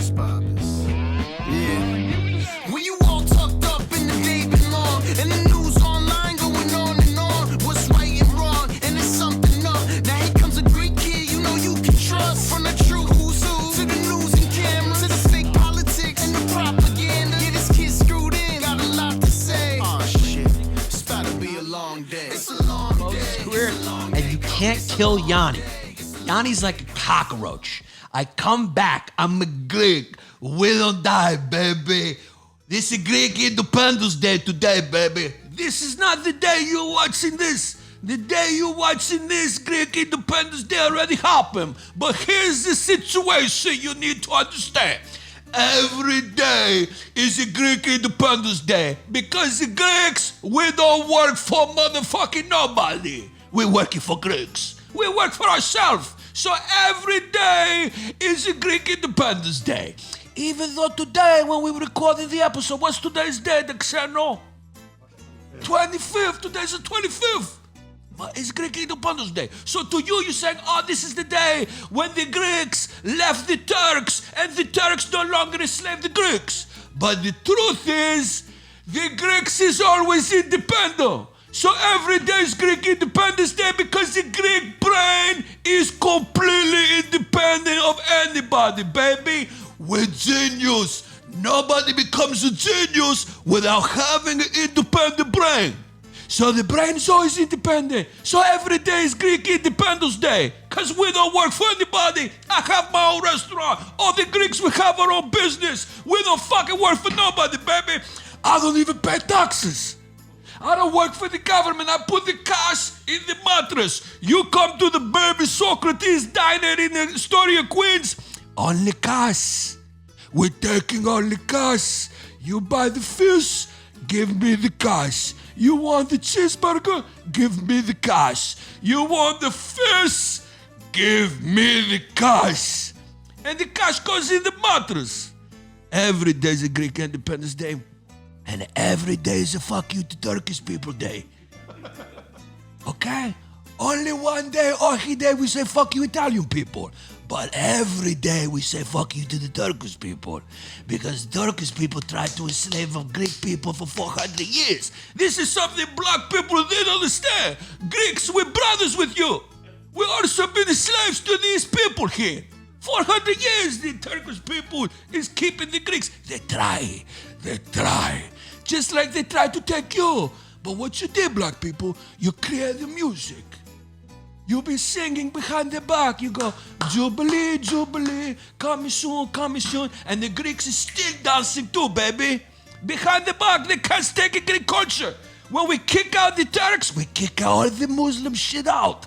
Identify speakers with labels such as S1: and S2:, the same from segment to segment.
S1: Yannis Pappas. Yeah. When you all tucked up in the day belong, and the news online going on and on, what's right and wrong, and there's something up. Now here comes a great kid you know you can trust. From the true who's who, to the news and cameras, to the fake politics and the propaganda. Yeah, this kid screwed in, got a lot to say. Oh shit, it's about to be a long day. It's a long day.
S2: And you can't kill Yanni. Yanni's like a cockroach. I come back, I'm a Greek. We don't die, baby. This is Greek Independence Day today, baby. This is not the day you're watching this. The day you're watching this, Greek Independence Day already happened. But here's the situation you need to understand. Every day is a Greek Independence Day because the Greeks, we don't work for motherfucking nobody. We're working for Greeks. We work for ourselves. So every day is a Greek Independence Day. Even though today, when we were recording the episode, what's today's date, Xeno? 25th. Today's the 25th. But it's Greek Independence Day. So to you, you're saying, oh, this is the day when the Greeks left the Turks and the Turks no longer enslaved the Greeks. But the truth is, the Greeks is always independent. So every day is Greek Independence Day because the Greek brain is completely independent of anybody, baby. We're genius. Nobody becomes a genius without having an independent brain. So the brain is always independent. So every day is Greek Independence Day because we don't work for anybody. I have my own restaurant. All the Greeks, we have our own business. We don't fucking work for nobody, baby. I don't even pay taxes. I don't work for the government. I put the cash in the mattress. You come to the baby Socrates diner in Astoria, Queens. Only cash. We're taking only cash. You buy the fish, give me the cash. You want the cheeseburger? Give me the cash. You want the fish? Give me the cash. And the cash goes in the mattress. Every day is a Greek Independence Day. And every day is a fuck you to Turkish people day. Okay? Only one day, Ohi day, we say fuck you Italian people. But every day we say fuck you to the Turkish people. Because Turkish people tried to enslave Greek people for 400 years. This is something black people didn't understand. Greeks, we're brothers with you. We also been slaves to these people here. 400 years the Turkish people is keeping the Greeks. They try. Just like they try to take you. But what you did, black people, you create the music. You be singing behind the back. You go, Jubilee, Jubilee, coming soon, coming soon. And the Greeks is still dancing too, baby. Behind the back, they can't take a Greek culture. When we kick out the Turks, we kick all the Muslim shit out.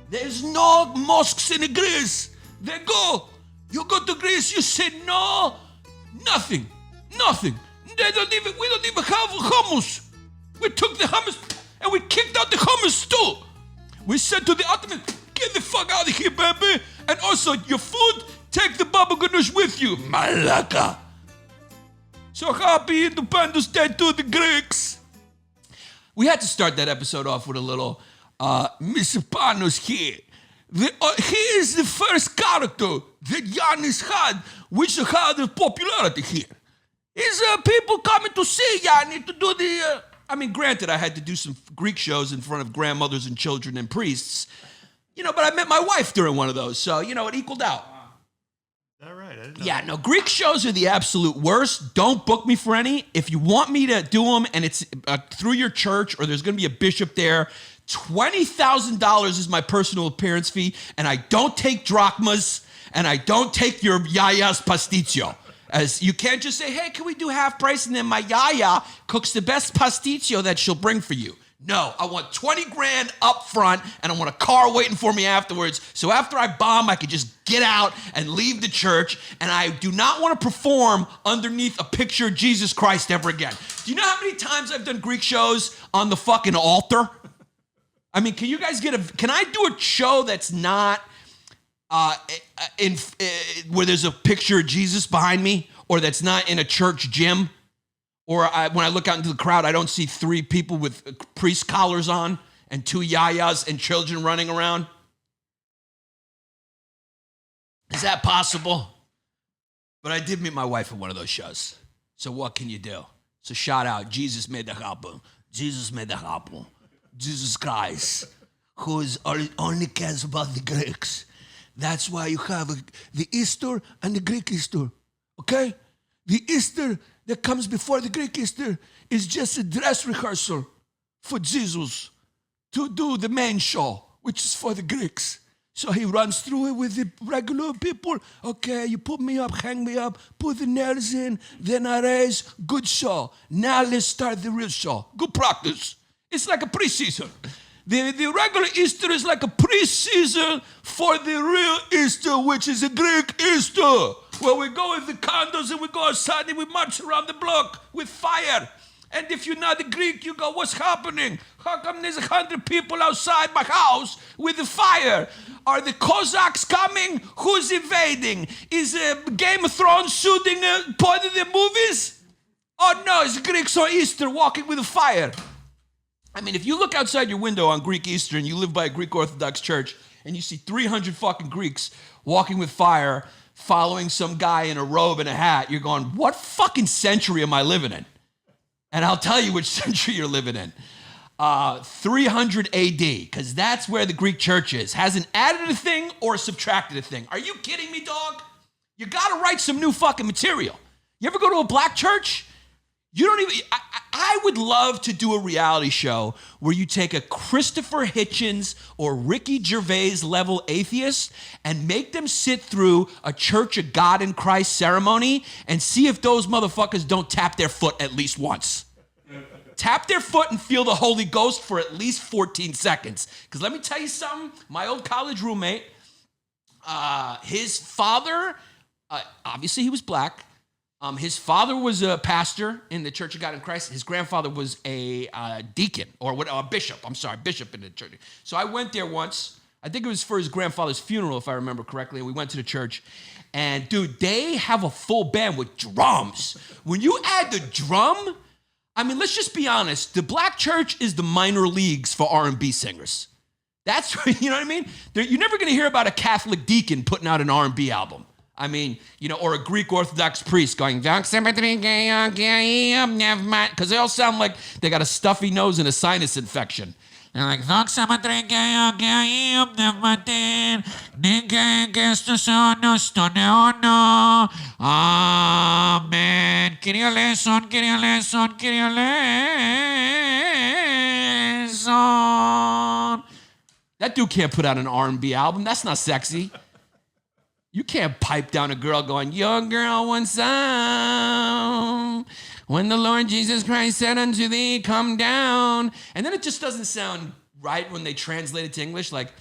S2: There's no mosques in Greece. They go. You go to Greece, you say no, nothing. We don't even have hummus. We took the hummus and we kicked out the hummus too. We said to the Ottoman, get the fuck out of here, baby. And also, your food, take the baba ganoush with you, malaka. So happy Independence Day to the Greeks. We had to start that episode off with a little Mr. PANOS here. He is the first character that Yannis had, which had the popularity here. Is people coming to see Yanni to do the... granted, I had to do some Greek shows in front of grandmothers and children and priests, but I met my wife during one of those, so, it equaled out.
S3: Is that right? I didn't know.
S2: Yeah, no, Greek shows are the absolute worst. Don't book me for any. If you want me to do them and it's through your church or there's going to be a bishop there, $20,000 is my personal appearance fee, and I don't take drachmas, and I don't take your yaya's pasticcio. As you can't just say, hey, can we do half price? And then my yaya cooks the best pasticcio that she'll bring for you. No, I want 20 grand up front and I want a car waiting for me afterwards. So after I bomb, I can just get out and leave the church. And I do not want to perform underneath a picture of Jesus Christ ever again. Do you know how many times I've done Greek shows on the fucking altar? Can you guys can I do a show that's not where there's a picture of Jesus behind me, or that's not in a church gym, or when I look out into the crowd, I don't see 3 people with priest collars on and 2 yayas and children running around? Is that possible? But I did meet my wife at one of those shows. So what can you do? So shout out, Jesus made that happen. Jesus made that happen. Jesus Christ, who only cares about the Greeks. That's why you have the Easter and the Greek Easter, okay? The Easter that comes before the Greek Easter is just a dress rehearsal for Jesus to do the main show, which is for the Greeks. So he runs through it with the regular people. Okay, you put me up, hang me up, put the nails in, then I raise, good show. Now let's start the real show. Good practice. It's like a preseason. The regular Easter is like a preseason for the real Easter, which is a Greek Easter, where we go with the condos and we go outside and we march around the block with fire. And if you're not a Greek, you go, what's happening? How come there's 100 people outside my house with the fire? Are the Cossacks coming? Who's invading? Is Game of Thrones shooting part of the movies? Oh no, it's Greeks on Easter walking with a fire. I mean, if you look outside your window on Greek Easter and you live by a Greek Orthodox church and you see 300 fucking Greeks walking with fire, following some guy in a robe and a hat, you're going, what fucking century am I living in? And I'll tell you which century you're living in. 300 AD, because that's where the Greek church is. Hasn't added a thing or subtracted a thing. Are you kidding me, dog? You gotta write some new fucking material. You ever go to a black church? You don't even, I would love to do a reality show where you take a Christopher Hitchens or Ricky Gervais level atheist and make them sit through a Church of God in Christ ceremony and see if those motherfuckers don't tap their foot at least once. Tap their foot and feel the Holy Ghost for at least 14 seconds. Because let me tell you something, my old college roommate, his father, obviously he was black. His father was a pastor in the Church of God in Christ. His grandfather was a deacon, or what? A bishop. I'm sorry, bishop in the church. So I went there once. I think it was for his grandfather's funeral, if I remember correctly. We went to the church, and dude, they have a full band with drums. When you add the drum, I mean, let's just be honest. The black church is the minor leagues for R&B singers. That's, you know what I mean? You're never going to hear about a Catholic deacon putting out an R&B album. I mean, you know, or a Greek Orthodox priest going, because they all sound like they got a stuffy nose and a sinus infection. They're like, Amen. Kyrie eleison, Kyrie eleison, Kyrie eleison. That dude can't put out an R&B album. That's not sexy. You can't pipe down a girl going, your girl wants some. When the Lord Jesus Christ said unto thee, come down. And then it just doesn't sound right when they translate it to English. Like,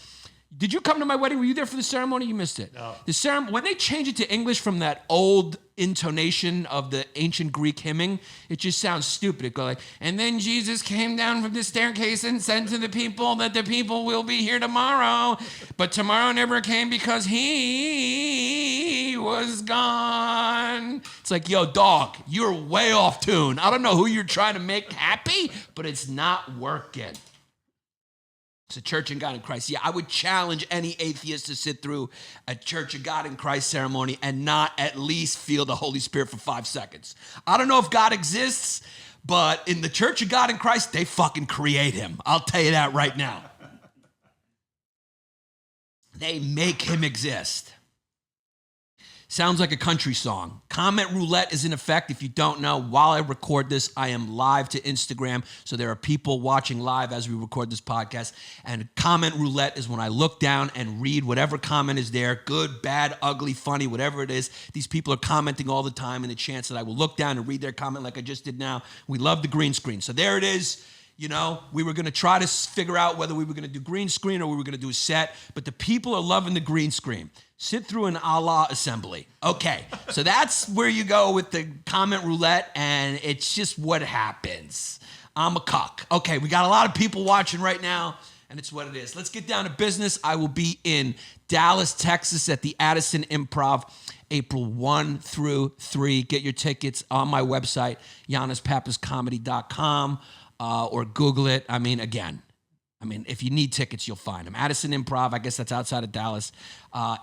S2: did you come to my wedding? Were you there for the ceremony? You missed it.
S3: No.
S2: The ceremony, when they change it to English from that old intonation of the ancient Greek hymning, it just sounds stupid. It goes like, and then Jesus came down from the staircase and said to the people that the people will be here tomorrow, but tomorrow never came because he was gone. It's like, yo, dog, you're way off tune. I don't know who you're trying to make happy, but it's not working. It's a Church of God in Christ. Yeah, I would challenge any atheist to sit through a Church of God in Christ ceremony and not at least feel the Holy Spirit for 5 seconds. I don't know if God exists, but in the Church of God in Christ, they fucking create him. I'll tell you that right now. They make him exist. Sounds like a country song. Comment roulette is in effect. If you don't know, while I record this, I am live to Instagram. So there are people watching live as we record this podcast. And comment roulette is when I look down and read whatever comment is there, good, bad, ugly, funny, whatever it is. These people are commenting all the time, and the chance that I will look down and read their comment like I just did now. We love the green screen. So there it is. You know, we were going to try to figure out whether we were going to do green screen or we were going to do a set, but the people are loving the green screen. Sit through an Allah assembly. Okay, so that's where you go with the comment roulette, and it's just what happens. I'm a cuck. Okay, we got a lot of people watching right now, and it's what it is. Let's get down to business. I will be in Dallas, Texas at the Addison Improv, April 1 through 3. Get your tickets on my website, yannispappascomedy.com. Or Google it. I mean, mean, if you need tickets, you'll find them. Addison Improv, I guess that's outside of Dallas,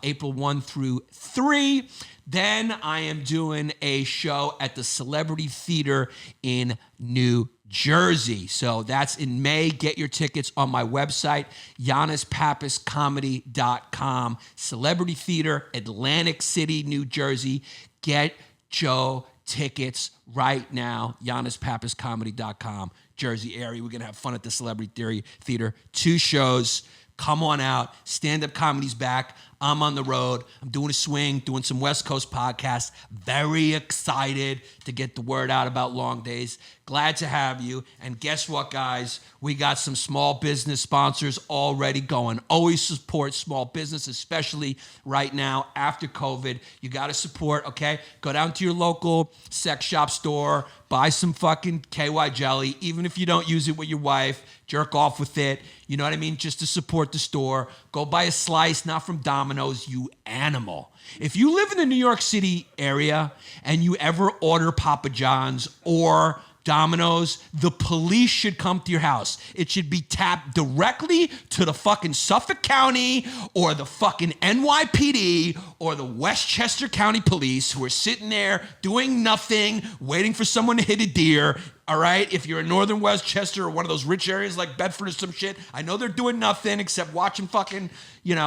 S2: April 1 through 3. Then I am doing a show at the Celebrity Theater in New Jersey. So that's in May. Get your tickets on my website, yannispappascomedy.com. Celebrity Theater, Atlantic City, New Jersey. Get Joe tickets right now, yannispappascomedy.com. Jersey area. We're going to have fun at the Celebrity Theater. 2 shows. Come on out. Stand-up comedy's back. I'm on the road. I'm doing a swing, doing some West Coast podcasts. Very excited to get the word out about Long Days. Glad to have you. And guess what, guys? We got some small business sponsors already going. Always support small business, especially right now after COVID. You got to support, okay? Go down to your local sex shop store, buy some fucking KY jelly, even if you don't use it with your wife. Jerk off with it. You know what I mean? Just to support the store. Go buy a slice, not from Domino's, you animal. If you live in the New York City area and you ever order Papa John's or Domino's, the police should come to your house. It should be tapped directly to the fucking Suffolk County or the fucking NYPD or the Westchester County Police, who are sitting there doing nothing, waiting for someone to hit a deer. All right, if you're in northern Westchester or one of those rich areas like Bedford or some shit, I know they're doing nothing except watching fucking, you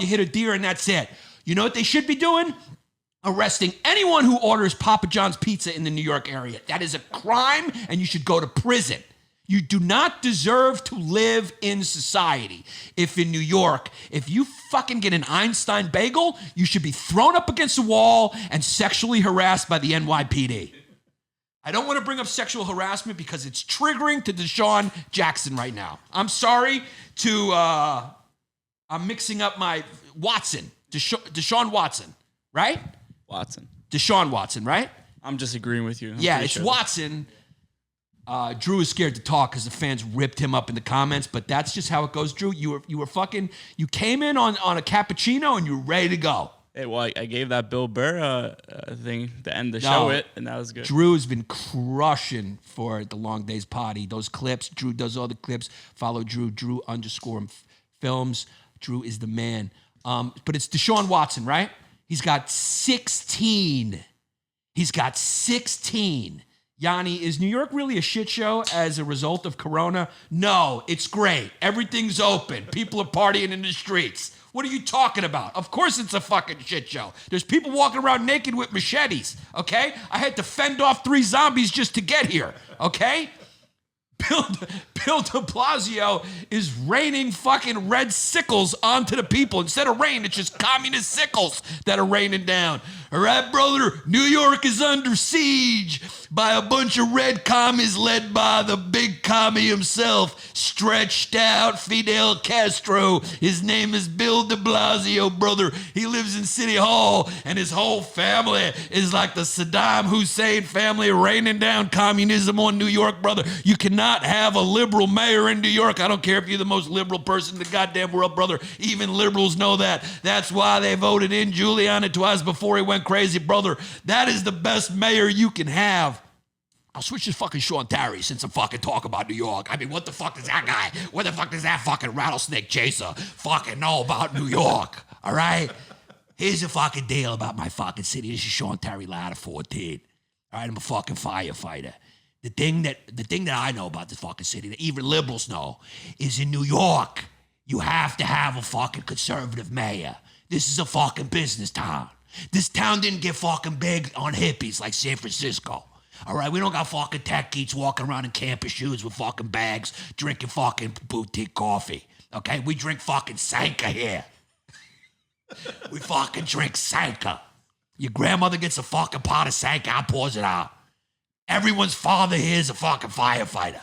S2: hit a deer and that's it. You know what they should be doing? Arresting anyone who orders Papa John's pizza in the New York area. That is a crime, and you should go to prison. You do not deserve to live in society. If in New York, if you fucking get an Einstein bagel, you should be thrown up against a wall and sexually harassed by the NYPD. I don't want to bring up sexual harassment because it's triggering to Deshaun Jackson right now. I'm sorry I'm mixing up my Watson, Deshaun Watson, right? Deshaun Watson, right?
S4: I'm just agreeing with you.
S2: It's sure. Watson. Drew is scared to talk because the fans ripped him up in the comments, but that's just how it goes, Drew. You came in on a cappuccino and you were ready to go.
S4: Hey, well, I gave that Bill Burr thing to end the show with, and that was good.
S2: Drew has been crushing for the Long Days Potty. Those clips, Drew does all the clips. Follow Drew, Drew_films. Drew is the man. But it's Deshaun Watson, right? He's got 16. Yanni, is New York really a shit show as a result of Corona? No, it's great. Everything's open. People are partying in the streets. What are you talking about? Of course it's a fucking shit show. There's people walking around naked with machetes, okay? I had to fend off 3 zombies just to get here, okay? Bill de Blasio is raining fucking red sickles onto the people. Instead of rain, it's just communist sickles that are raining down. All right, brother, New York is under siege by a bunch of red commies led by the big commie himself, stretched out Fidel Castro. His name is Bill de Blasio, brother. He lives in City Hall, and his whole family is like the Saddam Hussein family raining down communism on New York, brother. You cannot have a liberal mayor in New York. I don't care if you're the most liberal person in the goddamn world, brother. Even liberals know that. That's why they voted in Giuliani twice before he went crazy, brother. That is the best mayor you can have. I'll switch to fucking Sean Terry since I'm fucking talking about New York. I mean, what the fuck does that guy, what the fuck does that fucking rattlesnake chaser fucking know about New York? All right? Here's the fucking deal about my fucking city. This is Sean Terry, lad of 14. All right, I'm a fucking firefighter. The thing that I know about this fucking city that even liberals know is in New York, you have to have a fucking conservative mayor. This is a fucking business town. This town didn't get fucking big on hippies like San Francisco. All right, we don't got fucking tech geeks walking around in campus shoes with fucking bags, drinking fucking boutique coffee. Okay, we drink fucking Sanka here. We fucking drink Sanka. Your grandmother gets a fucking pot of Sanka, I pours it out. Everyone's father here is a fucking firefighter.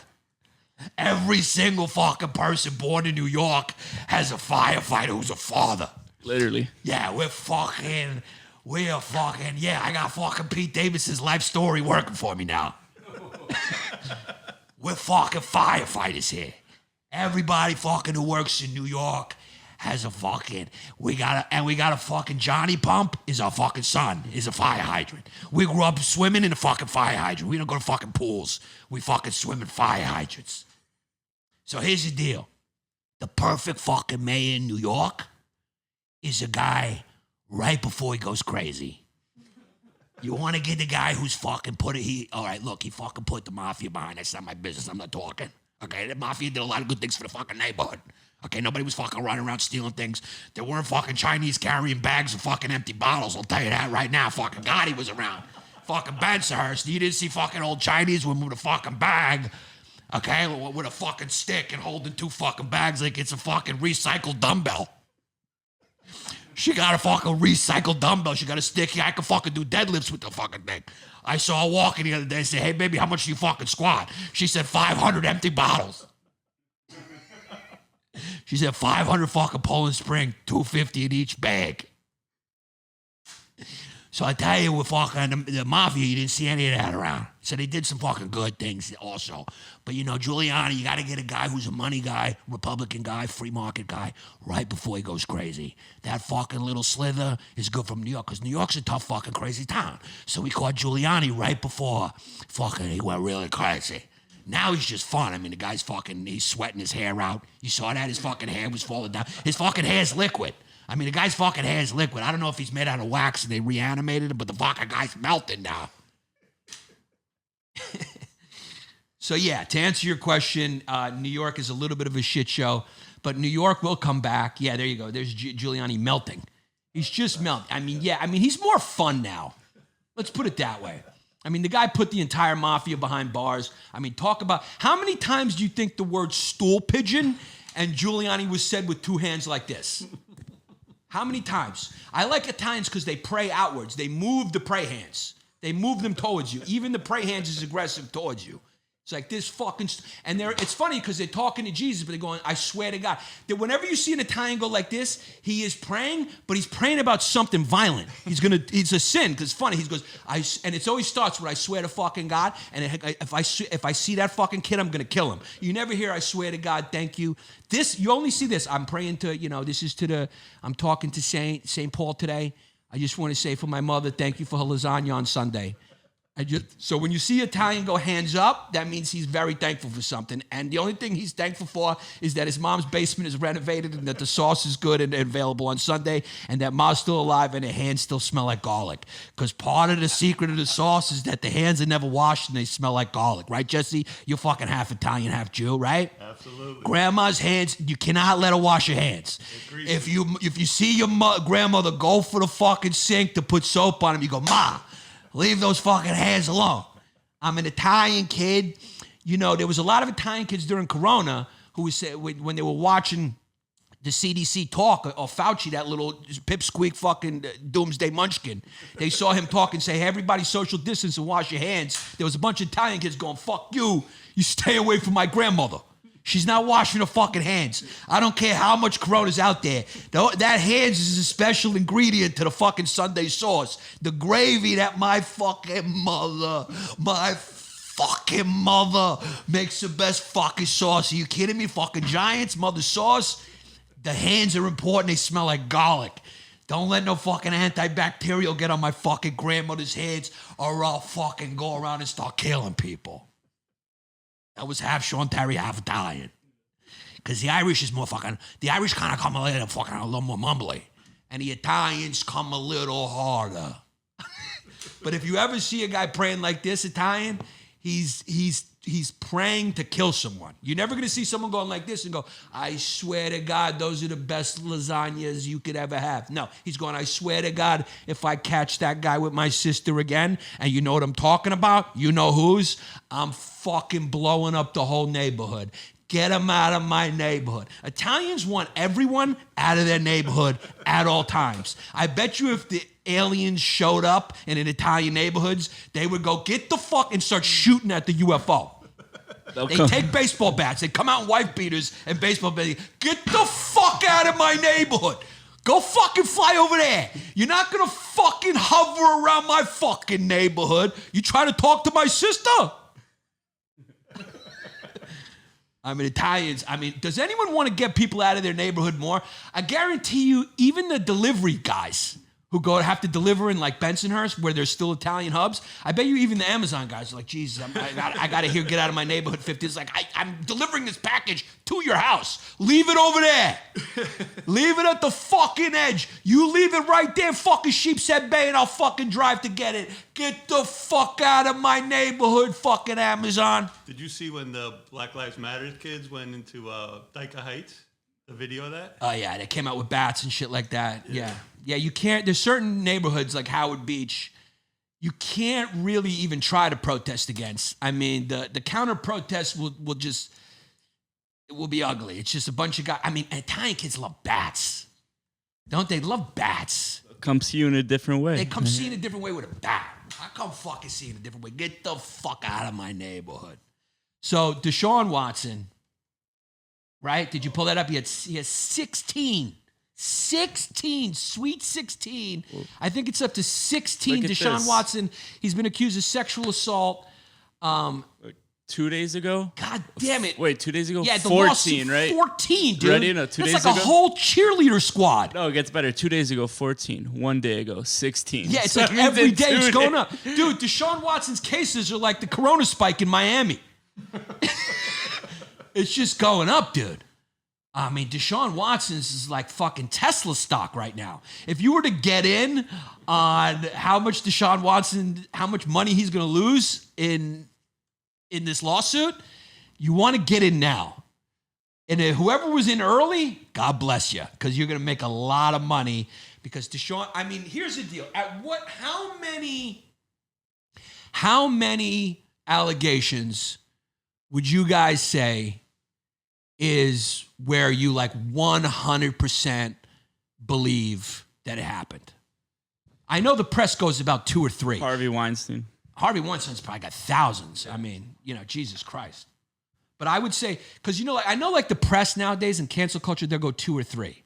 S2: Every single fucking person born in New York has a firefighter who's a father.
S4: Literally.
S2: Yeah, I got fucking Pete Davidson's life story working for me now. We're fucking firefighters here. Everybody fucking who works in New York has a fucking, we got a fucking Johnny Pump is our fucking son, is a fire hydrant. We grew up swimming in a fucking fire hydrant. We don't go to fucking pools. We fucking swim in fire hydrants. So here's the deal. The perfect fucking mayor in New York is a guy right before he goes crazy. You want to get the guy who's fucking all right, look, he fucking put the mafia behind. That's not my business. I'm not talking. Okay, the mafia did a lot of good things for the fucking neighborhood. Okay, nobody was fucking running around stealing things. There weren't fucking Chinese carrying bags of fucking empty bottles. I'll tell you that right now. Fucking Gotti was around. Fucking Bensahurst. You didn't see fucking old Chinese women with a fucking bag, okay, with a fucking stick and holding 2 fucking bags like it's a fucking recycled dumbbell. She got a fucking recycled dumbbell. She got a stick. I can fucking do deadlifts with the fucking thing. I saw her walking the other day and said, hey, baby, how much do you fucking squat? She said 500 empty bottles. She said 500 fucking Poland Spring, 250 in each bag. So I tell you, with fucking the mafia, you didn't see any of that around. So they did some fucking good things also. But, you know, Giuliani, you got to get a guy who's a money guy, Republican guy, free market guy, right before he goes crazy. That fucking little slither is good from New York, because New York's a tough fucking crazy town. So we caught Giuliani right before fucking he went really crazy. Now he's just fun. I mean, the guy's fucking, he's sweating his hair out. You saw that? His fucking hair was falling down. His fucking hair's liquid. I mean, the guy's fucking hair is liquid. I don't know if he's made out of wax and they reanimated him, but the fucking guy's melting now. So, yeah, to answer your question, New York is a little bit of a shit show, but New York will come back. Yeah, there you go. There's Giuliani melting. He's just melting. I mean, yeah, I mean, he's more fun now. Let's put it that way. I mean, the guy put the entire mafia behind bars. I mean, talk about, how many times do you think the word stool pigeon and Giuliani was said with 2 hands like this? How many times? I like Italians because they pray outwards. They move the pray hands. They move them towards you. Even the pray hands is aggressive towards you. It's like this fucking, and it's funny because they're talking to Jesus, but they're going, I swear to God. That whenever you see an Italian go like this, he is praying, but he's praying about something violent. It's a sin, because it's funny. He goes, and it always starts with, I swear to fucking God, and if I see that fucking kid, I'm going to kill him. You never hear, I swear to God, thank you. This, you only see this. I'm praying to, you know, this is I'm talking to St. Paul today. I just want to say for my mother, thank you for her lasagna on Sunday. So when you see Italian go hands up, that means he's very thankful for something. And the only thing he's thankful for is that his mom's basement is renovated and that the sauce is good and available on Sunday and that mom's still alive and her hands still smell like garlic. Because part of the secret of the sauce is that the hands are never washed and they smell like garlic. Right, Jesse? You're fucking half Italian, half Jew, right?
S3: Absolutely.
S2: Grandma's hands, you cannot let her wash your hands. If you see your grandmother go for the fucking sink to put soap on them, you go, Ma, leave those fucking hands alone. I'm an Italian kid. You know, there was a lot of Italian kids during Corona who would say, when they were watching the CDC talk, or Fauci, that little pipsqueak fucking doomsday munchkin, they saw him talk and say, hey, everybody social distance and wash your hands. There was a bunch of Italian kids going, fuck you. You stay away from my grandmother. She's not washing her fucking hands. I don't care how much Corona's out there. That hands is a special ingredient to the fucking Sunday sauce. The gravy that my fucking mother makes the best fucking sauce. Are you kidding me? Fucking Giants, mother sauce. The hands are important. They smell like garlic. Don't let no fucking antibacterial get on my fucking grandmother's hands or I'll fucking go around and start killing people. That was half Sean Terry, half Italian. Because the Irish is more fucking, the Irish kind of come a little more mumbly. And the Italians come a little harder. But if you ever see a guy praying like this, Italian, he's praying to kill someone. You're never going to see someone going like this and go, I swear to God, those are the best lasagnas you could ever have. No, he's going, I swear to God, if I catch that guy with my sister again, and you know what I'm talking about, you know whose, I'm fucking blowing up the whole neighborhood. Get them out of my neighborhood. Italians want everyone out of their neighborhood at all times. I bet you if the aliens showed up in Italian neighborhoods, they would go, get the fuck, and start shooting at the UFO. They take baseball bats. They come out in wife beaters and baseball bats. Get the fuck out of my neighborhood. Go fucking fly over there. You're not going to fucking hover around my fucking neighborhood. You try to talk to my sister? I mean, Italians, does anyone want to get people out of their neighborhood more? I guarantee you, even the delivery guys who have to deliver in like Bensonhurst where there's still Italian hubs. I bet you even the Amazon guys are like, Jesus, I got to get out of my neighborhood 50. It's like, I'm delivering this package to your house. Leave it over there. Leave it at the fucking edge. You leave it right there, fucking Sheepshead Bay, and I'll fucking drive to get it. Get the fuck out of my neighborhood, fucking Amazon.
S3: Did you see when the Black Lives Matter kids went into Dyka Heights? The video of that?
S2: Oh, yeah, they came out with bats and shit like that. Yeah. Yeah, you can't, there's certain neighborhoods like Howard Beach, you can't really even try to protest against. I mean, the counter protests will be ugly. It's just a bunch of guys. I mean, Italian kids love bats. Don't they? Love bats.
S4: Come see you in a different way.
S2: They come see you in a different way with a bat. I come fucking see you in a different way. Get the fuck out of my neighborhood. So, Deshaun Watson, right? Did you pull that up? He has 16, sweet 16. I think it's up to 16. Deshaun
S4: this.
S2: Watson, he's been accused of sexual assault.
S4: 2 days ago?
S2: God damn it.
S4: Wait, 2 days ago?
S2: Yeah, the
S4: 14,
S2: lawsuit,
S4: right?
S2: 14, dude.
S4: Ready? No, 2
S2: That's
S4: days
S2: like
S4: ago?
S2: a whole cheerleader squad.
S4: No, it gets better. 2 days ago, 14. 1 day ago, 16.
S2: Yeah, it's
S4: So
S2: like
S4: that means
S2: every
S4: in
S2: day
S4: 2
S2: it's going
S4: days.
S2: up. Dude, Deshaun Watson's cases are like the corona spike in Miami. It's just going up, dude. I mean, Deshaun Watson's is like fucking Tesla stock right now. If you were to get in on how much Deshaun Watson, how much money he's going to lose in this lawsuit, you want to get in now. And whoever was in early, God bless you, because you're going to make a lot of money. Because Deshaun, I mean, here's the deal. How many allegations would you guys say is where you like 100% believe that it happened? I know the press goes about 2 or 3.
S4: Harvey Weinstein.
S2: Harvey Weinstein's probably got thousands. I mean, Jesus Christ. But I would say, because I know like the press nowadays and cancel culture, they'll go 2 or 3.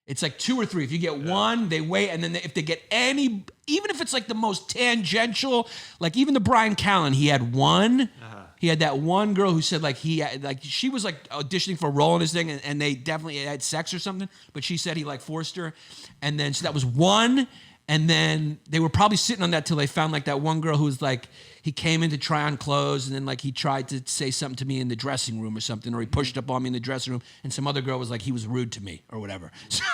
S2: It's like 2 or 3. If you get one, they wait, and then if they get any, even if it's like the most tangential, like even the Brian Callen, he had one. He had that one girl who said she was like auditioning for a role in this thing, and they definitely had sex or something, but she said he like forced her, and then so that was one. And then they were probably sitting on that till they found like that one girl who was like, he came in to try on clothes, and then like he tried to say something to me in the dressing room or something, or he pushed up on me in the dressing room, and some other girl was like, he was rude to me or whatever. So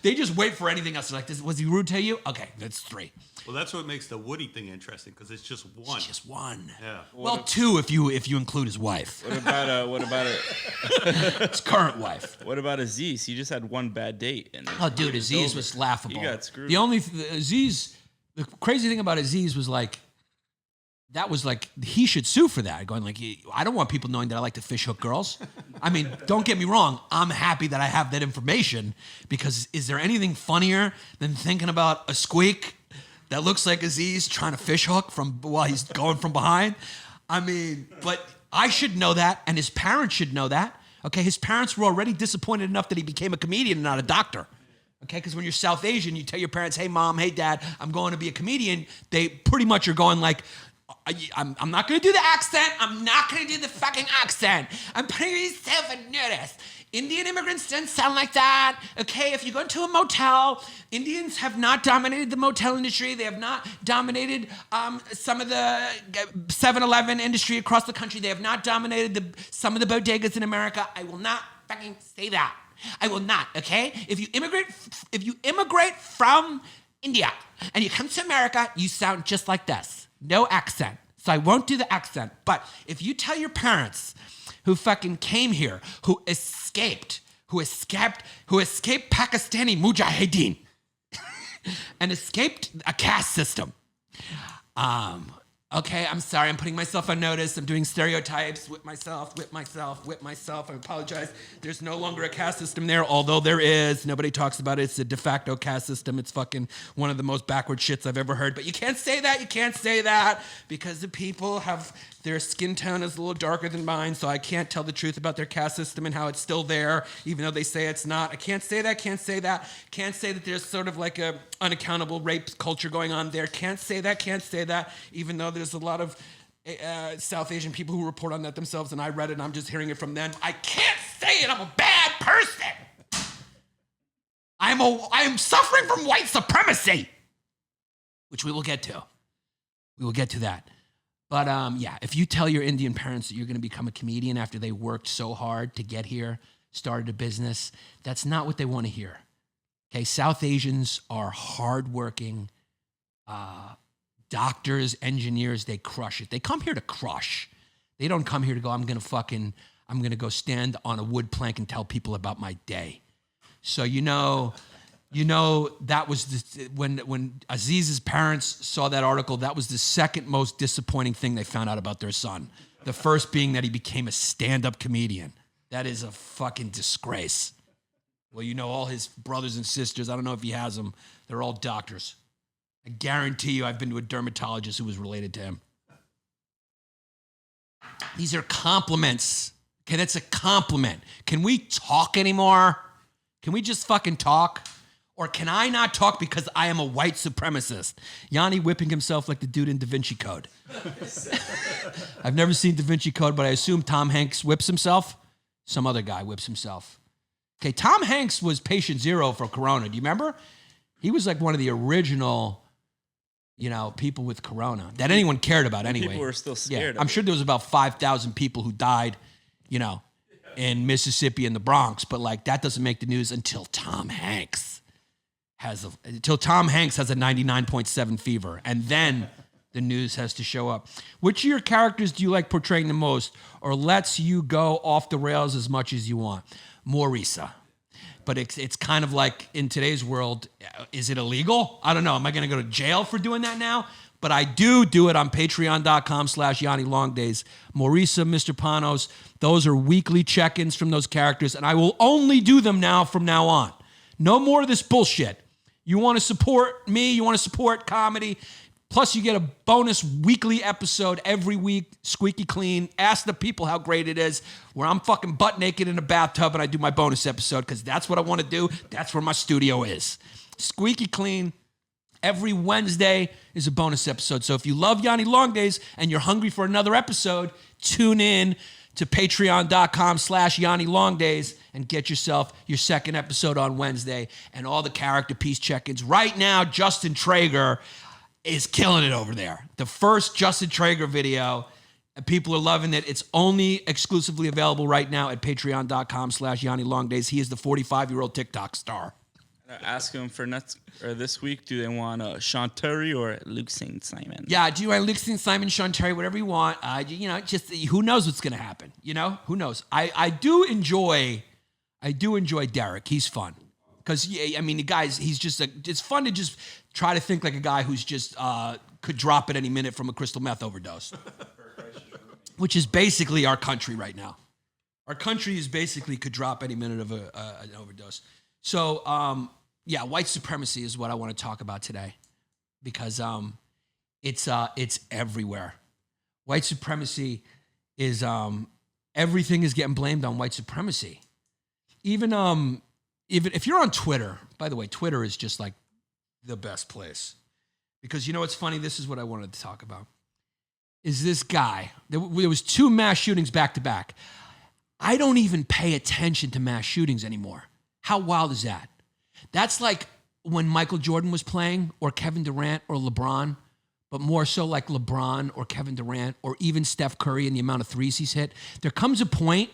S2: they just wait for anything else. They're like, was he rude to you? Okay, that's 3.
S3: Well, that's what makes the Woody thing interesting, because it's just one.
S2: It's just one.
S3: Yeah.
S2: Well, 2 if you include his wife.
S4: What about
S2: His current wife.
S4: What about Aziz? He just had one bad date. And
S2: Oh, dude, Aziz was laughable.
S4: He got screwed.
S2: The crazy thing about Aziz was like, that was like, he should sue for that. Going like, I don't want people knowing that I like to fish hook girls. I mean, don't get me wrong. I'm happy that I have that information, because is there anything funnier than thinking about a squeak that looks like Aziz trying to fish hook while he's going from behind? I mean, but I should know that, and his parents should know that. Okay, his parents were already disappointed enough that he became a comedian and not a doctor. Okay, because when you're South Asian, you tell your parents, hey, mom, hey, dad, I'm going to be a comedian. They pretty much are going like, I'm not going to do the accent. I'm not going to do the fucking accent. I'm putting myself on notice. Indian immigrants don't sound like that. Okay, if you go into a motel, Indians have not dominated the motel industry. They have not dominated some of the 7-Eleven industry across the country. They have not dominated some of the bodegas in America. I will not fucking say that. I will not, okay? If you immigrate from India and you come to America, you sound just like this. No accent. So I won't do the accent. But if you tell your parents who fucking came here, who escaped Pakistani mujahideen and escaped a caste system, okay, I'm sorry, I'm putting myself on notice. I'm doing stereotypes, whip myself. I apologize. There's no longer a caste system there, although there is. Nobody talks about it. It's a de facto caste system. It's fucking one of the most backward shits I've ever heard. But you can't say that, because the people have, their skin tone is a little darker than mine, so I can't tell the truth about their caste system and how it's still there, even though they say it's not. I can't say that. Can't say that there's sort of like a unaccountable rape culture going on there. Can't say that, even though there's a lot of South Asian people who report on that themselves, and I read it and I'm just hearing it from them. I can't say it. I'm a bad person. I am suffering from white supremacy. which we will get to. We will get to that. But yeah, if you tell your Indian parents that you're going to become a comedian after they worked so hard to get here, started a business, that's not what they want to hear. Okay, South Asians are hardworking doctors, engineers. They crush it. They come here to crush. They don't come here to go, I'm going to go stand on a wood plank and tell people about my day. So that was when Aziz's parents saw that article, that was the second most disappointing thing they found out about their son. The first being that he became a stand-up comedian. That is a fucking disgrace. Well, all his brothers and sisters, I don't know if he has them, they're all doctors. I guarantee you I've been to a dermatologist who was related to him. These are compliments. Okay, that's a compliment. Can we talk anymore? Can we just fucking talk? Or can I not talk because I am a white supremacist? Yanni whipping himself like the dude in Da Vinci Code. I've never seen Da Vinci Code, but I assume Tom Hanks whips himself. Some other guy whips himself. Okay, Tom Hanks was patient zero for Corona. Do you remember? He was like one of the original, people with Corona that anyone cared about anyway.
S4: People were still scared.
S2: I'm sure there was about 5,000 people who died, in Mississippi and the Bronx, but that doesn't make the news until Tom Hanks has a 99.7 fever, and then the news has to show up. Which of your characters do you like portraying the most, or lets you go off the rails as much as you want? Maurisa. But it's kind of like in today's world, is it illegal? I don't know. Am I going to go to jail for doing that now? But I do it on patreon.com/Yanni Longdays. Maurisa, Mr. Panos, those are weekly check-ins from those characters, and I will only do them from now on. No more of this bullshit. You want to support me, you want to support comedy, plus you get a bonus weekly episode every week, squeaky clean. Ask the people how great it is, where I'm fucking butt naked in a bathtub and I do my bonus episode because that's what I want to do. That's where my studio is. Squeaky clean. Every Wednesday is a bonus episode. So if you love Yanni Longdays and you're hungry for another episode, tune in to patreon.com/Yanni Longdays and get yourself your second episode on Wednesday and all the character piece check-ins. Right now, Justin Traeger is killing it over there. The first Justin Traeger video, people are loving it. It's only exclusively available right now at patreon.com/Yanni Longdays. He is the 45-year-old TikTok star.
S4: Ask them for this week, do they want Sean Terry or Luke St. Simon? Yeah,
S2: do you want Luke St. Simon, Sean Terry, whatever you want. Just who knows what's going to happen? Who knows? I do enjoy Derrick. He's fun. Because, the guy's, it's fun to just try to think like a guy who's just could drop at any minute from a crystal meth overdose. Which is basically our country right now. Our country is basically could drop any minute of an overdose. So, white supremacy is what I want to talk about today because it's everywhere. White supremacy is everything is getting blamed on white supremacy. Even if you're on Twitter, by the way, Twitter is just like the best place because it's funny. This is what I wanted to talk about. Is this guy? There was 2 mass shootings back to back. I don't even pay attention to mass shootings anymore. How wild is that? That's like when Michael Jordan was playing or Kevin Durant or LeBron, but more so like LeBron or Kevin Durant or even Steph Curry and the amount of threes he's hit. There comes a point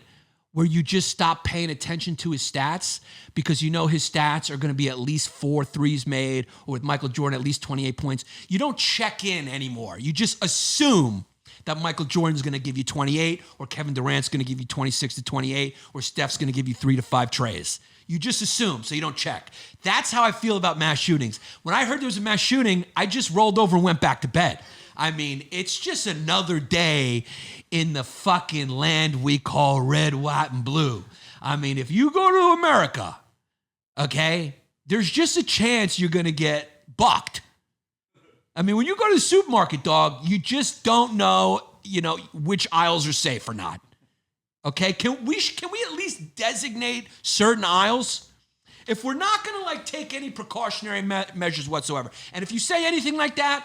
S2: where you just stop paying attention to his stats because his stats are going to be at least 4 threes made, or with Michael Jordan, at least 28 points. You don't check in anymore. You just assume that Michael Jordan's going to give you 28 or Kevin Durant's going to give you 26 to 28 or Steph's going to give you 3 to 5 trays. You just assume, so you don't check. That's how I feel about mass shootings. When I heard there was a mass shooting, I just rolled over and went back to bed. It's just another day in the fucking land we call red, white, and blue. If you go to America, okay, there's just a chance you're going to get bucked. When you go to the supermarket, dog, you just don't know, which aisles are safe or not. Okay, can we at least designate certain aisles? If we're not going to take any precautionary measures whatsoever, and if you say anything like that,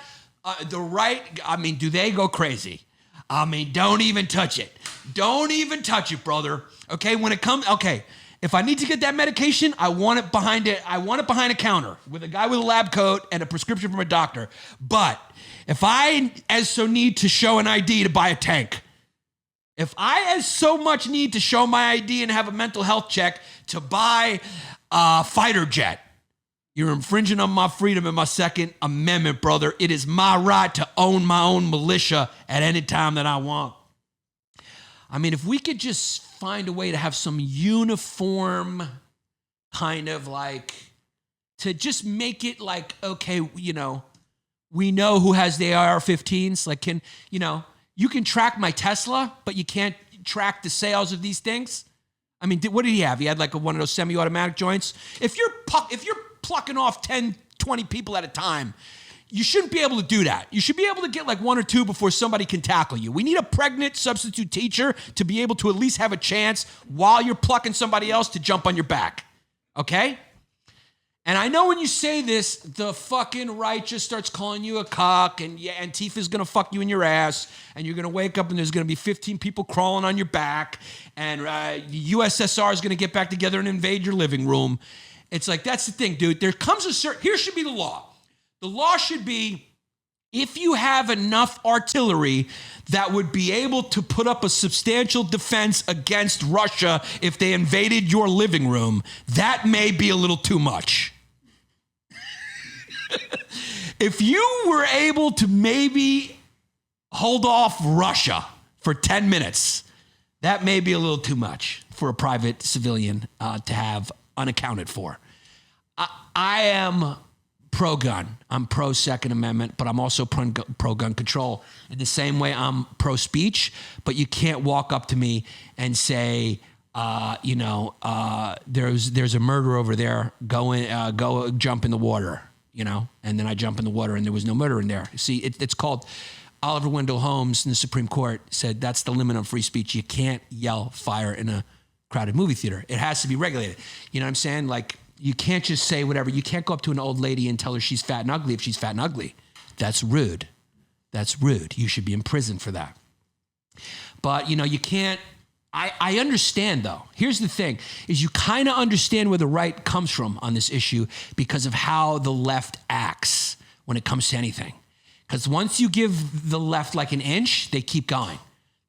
S2: do they go crazy? Don't even touch it. Don't even touch it, brother. Okay, If I need to get that medication, I want it behind a counter with a guy with a lab coat and a prescription from a doctor. But if I as so need to show an ID to buy a tank, if I as so much need to show my ID and have a mental health check to buy a fighter jet, you're infringing on my freedom and my Second Amendment, brother. It is my right to own my own militia at any time that I want. I mean, if we could just find a way to have some uniform kind of like, to just make it like, okay, you know, we know who has the AR-15s. Like, you can track my Tesla, but you can't track the sales of these things. I mean, what did he have? He had like one of those semi-automatic joints. If you're plucking off 10, 20 people at a time, you shouldn't be able to do that. You should be able to get like one or two before somebody can tackle you. We need a pregnant substitute teacher to be able to at least have a chance while you're plucking somebody else to jump on your back. Okay? And I know when you say this, the fucking right just starts calling you a cock, and Antifa's gonna fuck you in your ass, and you're gonna wake up and there's gonna be 15 people crawling on your back, and USSR is gonna get back together and invade your living room. It's like, that's the thing, dude. There comes here should be the law. The law should be, if you have enough artillery that would be able to put up a substantial defense against Russia if they invaded your living room, that may be a little too much. If you were able to maybe hold off Russia for 10 minutes, that may be a little too much for a private civilian to have unaccounted for. I am pro-gun. I'm pro-Second Amendment, but I'm also pro-gun control. In the same way, I'm pro-speech, but you can't walk up to me and say, there's a murder over there. Go jump in the water, and then I jump in the water and there was no murder in there. See, it's called, Oliver Wendell Holmes in the Supreme Court said that's the limit on free speech. You can't yell fire in a crowded movie theater. It has to be regulated. You know what I'm saying? Like, you can't just say whatever. You can't go up to an old lady and tell her she's fat and ugly if she's fat and ugly. That's rude. That's rude. You should be in prison for that. But, you can't. I understand, though. Here's the thing, is you kind of understand where the right comes from on this issue because of how the left acts when it comes to anything. Because once you give the left like an inch, they keep going.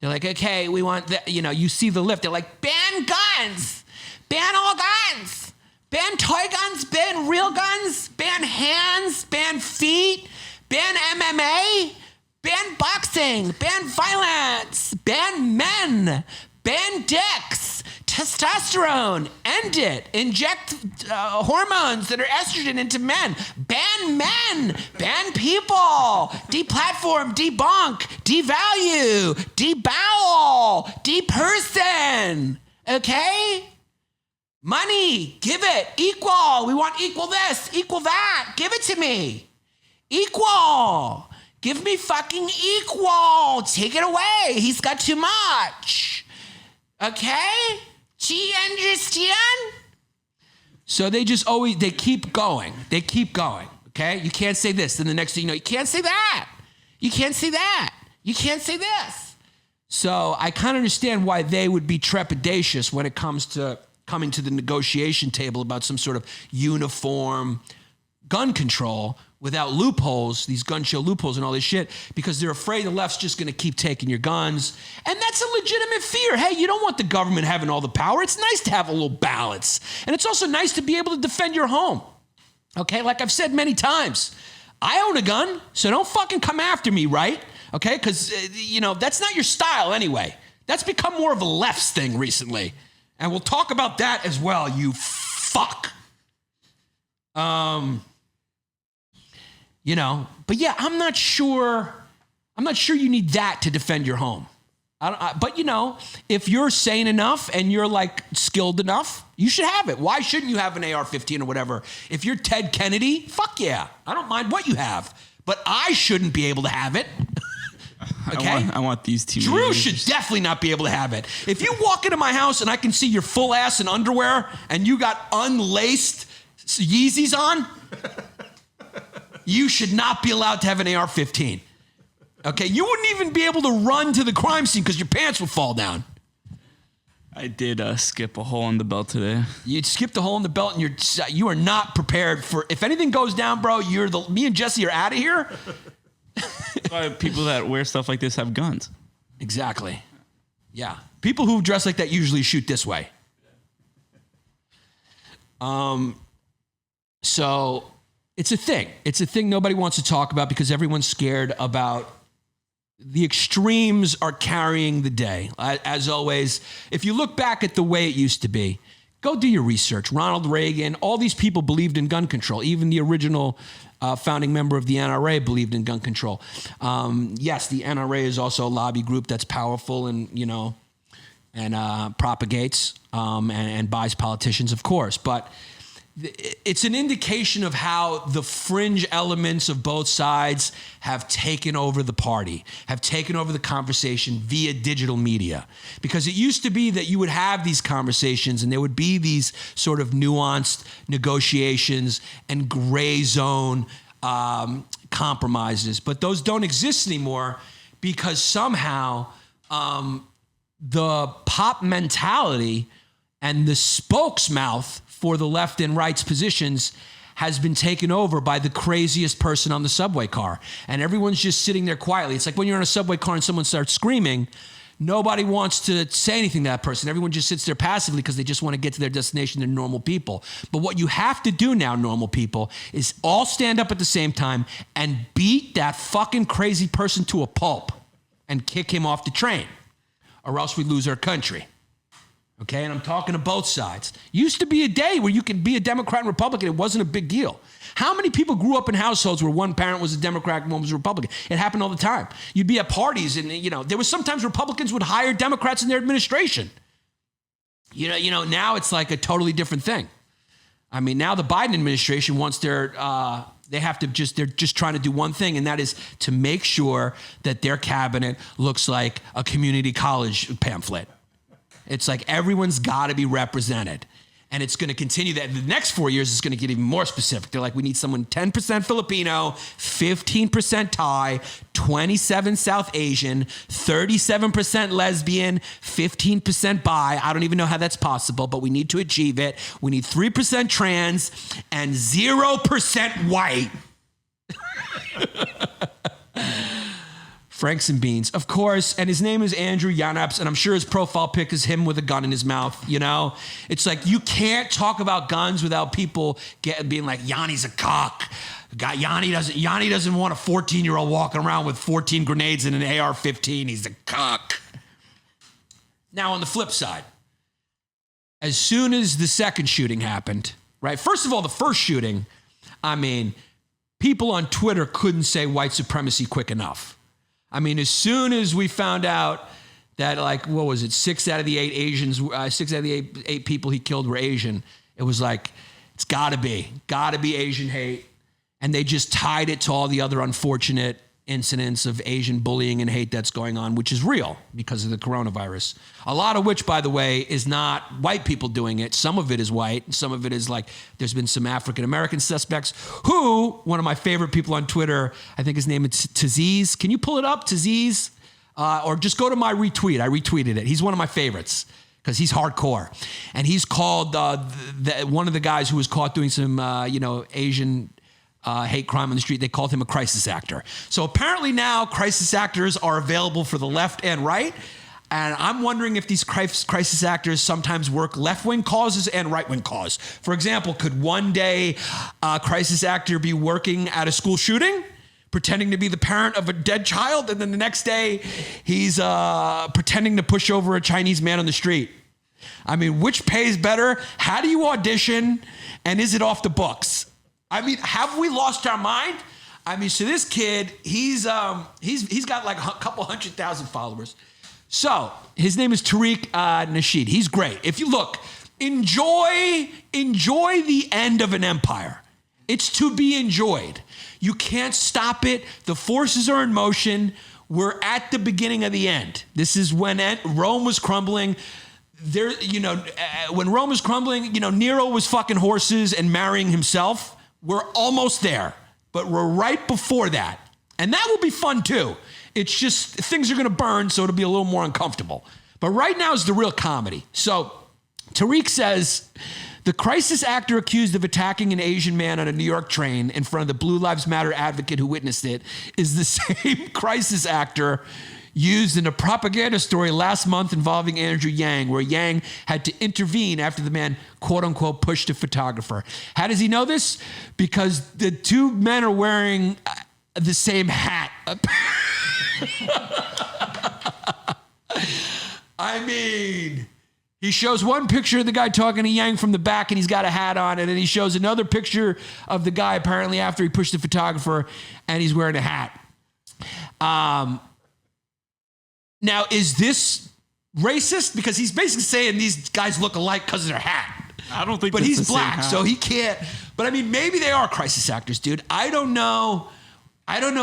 S2: They're like, okay, we want that. You see the left. They're like, ban guns. Ban all guns. Ban toy guns, ban real guns, ban hands, ban feet, ban MMA, ban boxing, ban violence, ban men, ban dicks, testosterone, end it, inject hormones that are estrogen into men, ban people, deplatform, debunk, devalue, debowel, deperson, okay? Money, give it, equal. We want equal this, equal that. Give it to me. Equal. Give me fucking equal. Take it away. He's got too much. Okay? Do you understand? So they keep going. They keep going. Okay? You can't say this. Then the next thing you know, you can't say that. You can't say that. You can't say this. So I kind of understand why they would be trepidatious when it comes to coming to the negotiation table about some sort of uniform gun control without loopholes, these gun show loopholes and all this shit, because they're afraid the left's just going to keep taking your guns. And that's a legitimate fear. Hey, you don't want the government having all the power. It's nice to have a little balance. And it's also nice to be able to defend your home. Okay, like I've said many times, I own a gun, so don't fucking come after me, right? Okay, because, that's not your style anyway. That's become more of a left's thing recently. And we'll talk about that as well, you fuck. But yeah, I'm not sure you need that to defend your home. But if you're sane enough and you're like skilled enough, you should have it. Why shouldn't you have an AR-15 or whatever? If you're Ted Kennedy, fuck yeah. I don't mind what you have, but I shouldn't be able to have it. Okay?
S4: I want these two.
S2: Drew should definitely not be able to have it. If you walk into my house and I can see your full ass in underwear and you got unlaced Yeezys on, you should not be allowed to have an AR-15. Okay? You wouldn't even be able to run to the crime scene because your pants would fall down.
S4: I did skip a hole in the belt today.
S2: You skipped a hole in the belt, and you are not prepared for. If anything goes down, bro, me and Jesse are out of here.
S4: That's why people that wear stuff like this have guns.
S2: Exactly. Yeah. People who dress like that usually shoot this way. So it's a thing. It's a thing nobody wants to talk about because everyone's scared about the extremes are carrying the day. As always, if you look back at the way it used to be, go do your research. Ronald Reagan, all these people believed in gun control. Even the original founding member of the NRA believed in gun control. Yes, the NRA is also a lobby group that's powerful and, propagates and buys politicians, of course. But it's an indication of how the fringe elements of both sides have taken over the party, have taken over the conversation via digital media. Because it used to be that you would have these conversations and there would be these sort of nuanced negotiations and gray zone compromises. But those don't exist anymore because somehow the pop mentality and the spokesmouth for the left and right's positions has been taken over by the craziest person on the subway car. And everyone's just sitting there quietly. It's like when you're in a subway car and someone starts screaming, nobody wants to say anything to that person. Everyone just sits there passively because they just want to get to their destination. They're normal people. But what you have to do now, normal people, is all stand up at the same time and beat that fucking crazy person to a pulp and kick him off the train, or else we lose our country. Okay, and I'm talking to both sides. Used to be a day where you could be a Democrat and Republican. It wasn't a big deal. How many people grew up in households where one parent was a Democrat and one was a Republican? It happened all the time. You'd be at parties and, there was sometimes Republicans would hire Democrats in their administration. Now it's like a totally different thing. I mean, now the Biden administration wants they're just trying to do one thing, and that is to make sure that their cabinet looks like a community college pamphlet. It's like everyone's got to be represented. And it's going to continue that. The next 4 years is going to get even more specific. They're like, we need someone 10% Filipino, 15% Thai, 27% South Asian, 37% lesbian, 15% bi. I don't even know how that's possible, but we need to achieve it. We need 3% trans and 0% white. Franks and beans, of course, and his name is Andrew Yannis, and I'm sure his profile pic is him with a gun in his mouth, It's like you can't talk about guns without people being like, Yanni's a cock. Yanni doesn't want a 14-year-old walking around with 14 grenades and an AR-15. He's a cock. Now, on the flip side, as soon as the second shooting happened, right? First of all, the first shooting, people on Twitter couldn't say white supremacy quick enough. As soon as we found out that, 6 out of the 8 Asians, 6 out of the eight people he killed were Asian, it was like, it's gotta be Asian hate. And they just tied it to all the other unfortunate incidents of Asian bullying and hate that's going on, which is real because of the coronavirus. A lot of which, by the way, is not white people doing it. Some of it is white. And some of it is there's been some African-American suspects who, one of my favorite people on Twitter, I think his name is Taziz. Can you pull it up, Taziz? Or just go to my retweet. I retweeted it. He's one of my favorites because he's hardcore. And he's called one of the guys who was caught doing some, Asian hate crime on the street. They called him a crisis actor. So apparently now crisis actors are available for the left and right. And I'm wondering if these crisis actors sometimes work left-wing causes and right-wing cause. For example, could one day a crisis actor be working at a school shooting, pretending to be the parent of a dead child, and then the next day he's pretending to push over a Chinese man on the street? Which pays better? How do you audition? And is it off the books? Have we lost our mind? So this kid, he's got a couple 100,000 followers. So his name is Tariq Nasheed. He's great. If you look, enjoy the end of an empire. It's to be enjoyed. You can't stop it. The forces are in motion. We're at the beginning of the end. This is when Rome was crumbling. When Rome was crumbling, Nero was fucking horses and marrying himself. We're almost there, but we're right before that. And that will be fun too. It's just things are going to burn, so it'll be a little more uncomfortable.
S5: But right now is the real comedy. So Tariq says, the crisis actor accused of attacking an Asian man on a New York train in front of the Blue Lives Matter advocate who witnessed it is the same crisis actor used in a propaganda story last month involving Andrew Yang, where Yang had to intervene after the man, quote unquote, pushed a photographer. How does he know this? Because the two men are wearing the same hat. I mean, he shows one picture of the guy talking to Yang from the back and he's got a hat on, and then he shows another picture of the guy apparently after he pushed the photographer and he's wearing a hat. Now, is this racist? Because he's basically saying these guys look alike because of their hat.
S4: I don't think
S5: but
S4: that's
S5: he's
S4: the same
S5: black,
S4: hat.
S5: so he can't. But I mean, maybe they are crisis actors, dude. I don't know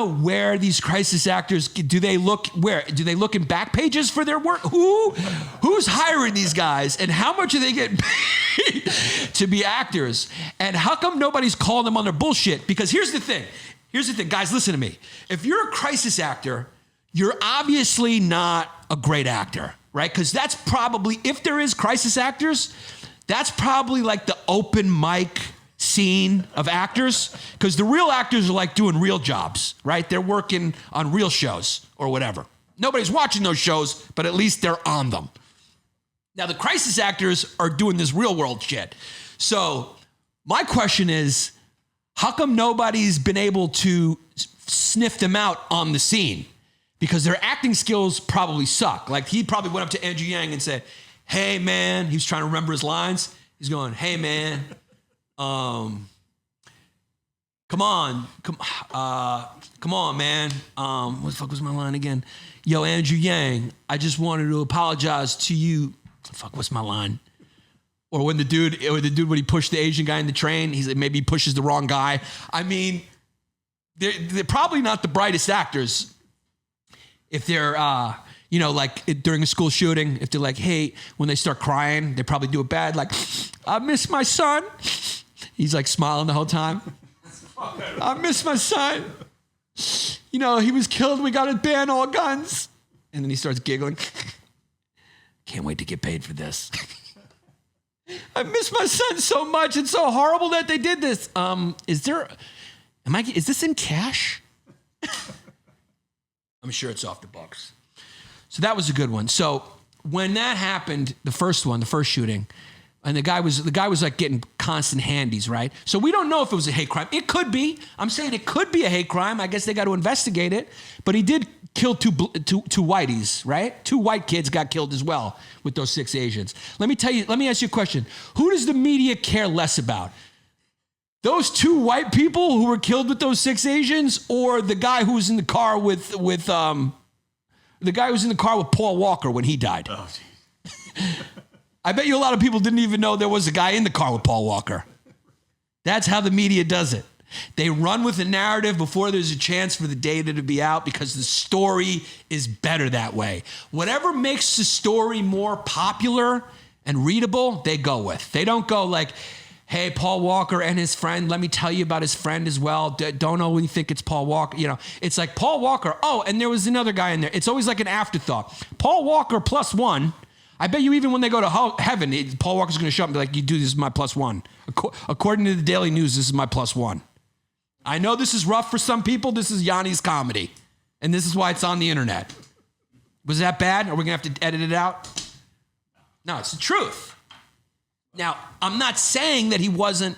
S5: where these crisis actors do they look. Where do they look in back pages for their work? Who's hiring these guys, and how much are they getting paid to be actors? And how come nobody's calling them on their bullshit? Because here's the thing, guys. Listen to me. If you're a crisis actor, you're obviously not a great actor, right? Because that's probably, if there is crisis actors, that's probably like the open mic scene of actors, because the real actors are like doing real jobs, right? They're working on real shows or whatever. Nobody's watching those shows, but at least they're on them. Now, the crisis actors are doing this real world shit. So my question is, how come nobody's been able to sniff them out on the scene? Because their acting skills probably suck. Like, he probably went up to Andrew Yang and said, hey, man, he was trying to remember his lines. He's going, hey, man, come on, man. What the fuck was my line again? Yo, Andrew Yang, I just wanted to apologize to you. Fuck, what's my line? Or when when he pushed the Asian guy in the train, he's like, maybe he pushes the wrong guy. I mean, they're probably not the brightest actors. If they're, like during a school shooting, if they're like, hey, when they start crying, they probably do it bad. Like, I miss my son. He's like smiling the whole time. I miss my son. He was killed. We got to ban all guns. And then he starts giggling. Can't wait to get paid for this. I miss my son so much. It's so horrible that they did this. Is this in cash? I'm sure it's off the books. So that was a good one. So when that happened, the first shooting, and the guy was like getting constant handies, right? So we don't know if it was a hate crime. It could be. I'm saying it could be a hate crime. I guess they got to investigate it. But he did kill two whiteys, right? 2 white kids got killed as well with those 6 Asians. Let me ask you a question. Who does the media care less about? Those 2 white people who were killed with those 6 Asians, or the guy who was in the car with Paul Walker when he died? Oh, I bet you a lot of people didn't even know there was a guy in the car with Paul Walker. That's how the media does it. They run with the narrative before there's a chance for the data to be out, because the story is better that way. Whatever makes the story more popular and readable, they go with. They don't go like, hey, Paul Walker and his friend, let me tell you about his friend as well. Don't only think it's Paul Walker. It's like Paul Walker. Oh, and there was another guy in there. It's always like an afterthought. Paul Walker +1. I bet you even when they go to heaven, Paul Walker's going to show up and be like, you do, this is my +1. According to the Daily News, this is my +1. I know this is rough for some people. This is Yanni's comedy. And this is why it's on the internet. Was that bad? Are we going to have to edit it out? No, it's the truth. Now, I'm not saying that he wasn't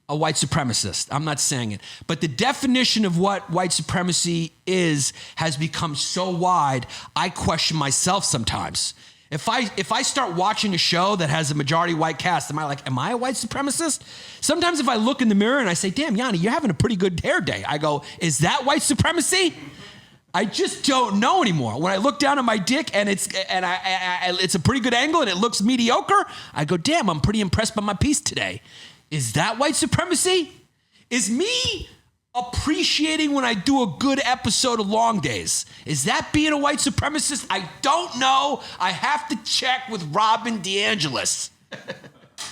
S5: a white supremacist. I'm not saying it. But the definition of what white supremacy is has become so wide, I question myself sometimes. If I start watching a show that has a majority white cast, am I a white supremacist? Sometimes if I look in the mirror and I say, damn, Yanni, you're having a pretty good hair day, I go, is that white supremacy? I just don't know anymore. When I look down at my dick and it's a pretty good angle and it looks mediocre, I go, damn, I'm pretty impressed by my piece today. Is that white supremacy? Is me appreciating when I do a good episode of Long Days, is that being a white supremacist? I don't know. I have to check with Robin DeAngelis,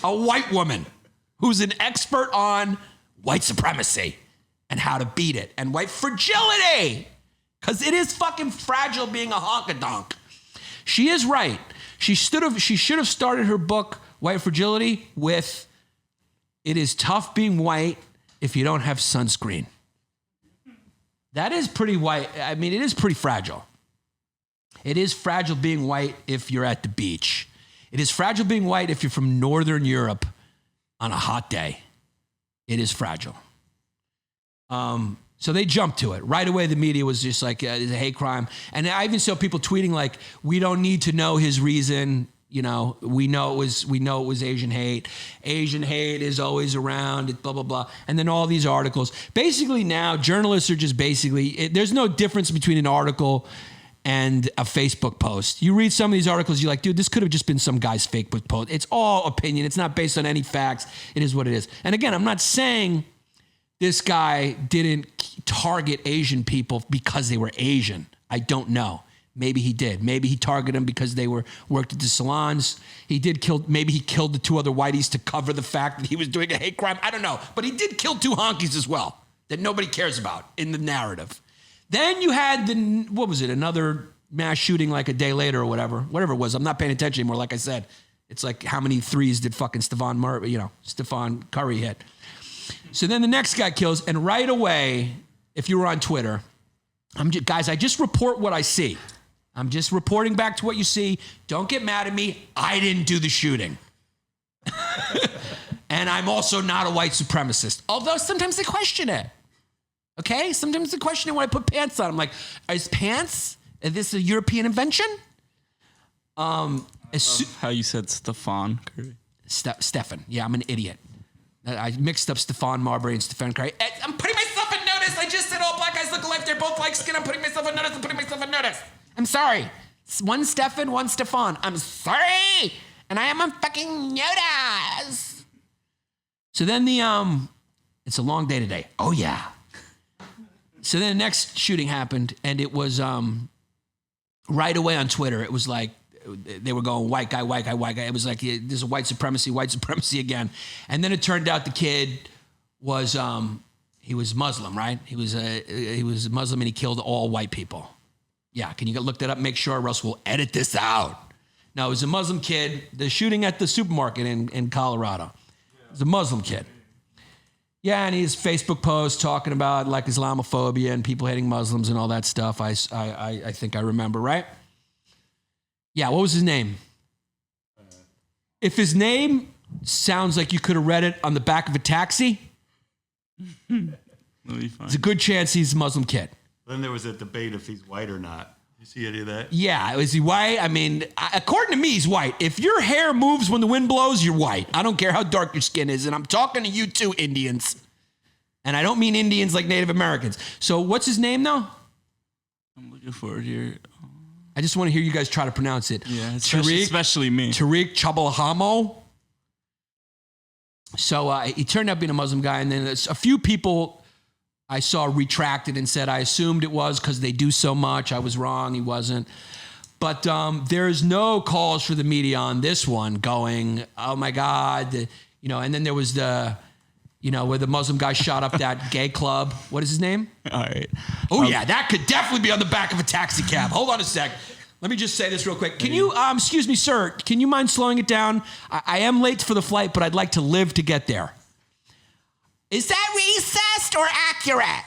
S5: a white woman who's an expert on white supremacy and how to beat it and white fragility. Because it is fucking fragile being a honk-a-donk. She is right. She should have started her book, White Fragility, with, "It is tough being white if you don't have sunscreen." That is pretty white. I mean, it is pretty fragile. It is fragile being white if you're at the beach. It is fragile being white if you're from Northern Europe on a hot day. It is fragile. So they jumped to it. Right away, the media was just like, it's a hate crime. And I even saw people tweeting like, "We don't need to know his reason. You know, we know it was Asian hate. Asian hate is always around, blah, blah, blah." And then all these articles. Basically now, journalists are just there's no difference between an article and a Facebook post. You read some of these articles, you're like, dude, this could have just been some guy's Facebook post. It's all opinion. It's not based on any facts. It is what it is. And again, I'm not saying this guy didn't target Asian people because they were Asian. I don't know. Maybe he did. Maybe he targeted them because they worked at the salons. Maybe he killed the 2 other whiteys to cover the fact that he was doing a hate crime. I don't know. But he did kill 2 honkies as well that nobody cares about in the narrative. Then you had another mass shooting like a day later or whatever it was. I'm not paying attention anymore. Like I said, it's like how many threes did fucking Stephon Curry hit? So then the next guy kills, and right away, if you were on Twitter, guys, I just report what I see. I'm just reporting back to what you see. Don't get mad at me. I didn't do the shooting. And I'm also not a white supremacist, although sometimes they question it. Okay? Sometimes they question it when I put pants on. I'm like, is this a European invention?
S4: How you said Stephon Curry.
S5: Stephen. Yeah, I'm an idiot. I mixed up Stephon Marbury and Stephen Curry. I'm putting myself in notice. I just said all black guys look alike. They're both like skin. I'm putting myself in notice. I'm sorry. One Stephen, one Stephon. I'm sorry. And I am on fucking notice. So then it's a long day today. Oh, yeah. So then the next shooting happened, and it was right away on Twitter. It was like, they were going white guy. It was like, there's a white supremacy again. And then it turned out the kid was, he was Muslim, right? He was Muslim and he killed all white people. Yeah, can you look that up? Make sure, or else we'll edit this out. No, it was a Muslim kid. The shooting at the supermarket in Colorado. It was a Muslim kid. Yeah, and his Facebook post talking about like Islamophobia and people hating Muslims and all that stuff. I think I remember, right? Yeah, what was his name? If his name sounds like you could have read it on the back of a taxi, it's a good chance he's a Muslim kid.
S3: Then there was a debate if he's white or not. You see any of that?
S5: Yeah, is he white? I mean, according to me, he's white. If your hair moves when the wind blows, you're white. I don't care how dark your skin is. And I'm talking to you too, Indians. And I don't mean Indians like Native Americans. So what's his name now?
S4: I'm looking forward here.
S5: I just want to hear you guys try to pronounce it.
S4: Yeah, especially me.
S5: Tariq Chabalhamo. So he turned out being a Muslim guy. And then a few people I saw retracted and said, I assumed it was because they do so much. I was wrong. He wasn't. But there's no calls for the media on this one going, oh, my God. And then there was where the Muslim guy shot up that gay club. What is his name?
S4: All right.
S5: Oh, yeah, that could definitely be on the back of a taxi cab. Hold on a sec. Let me just say this real quick. Can you, excuse me, sir, can you mind slowing it down? I am late for the flight, but I'd like to live to get there. Is that racist or accurate?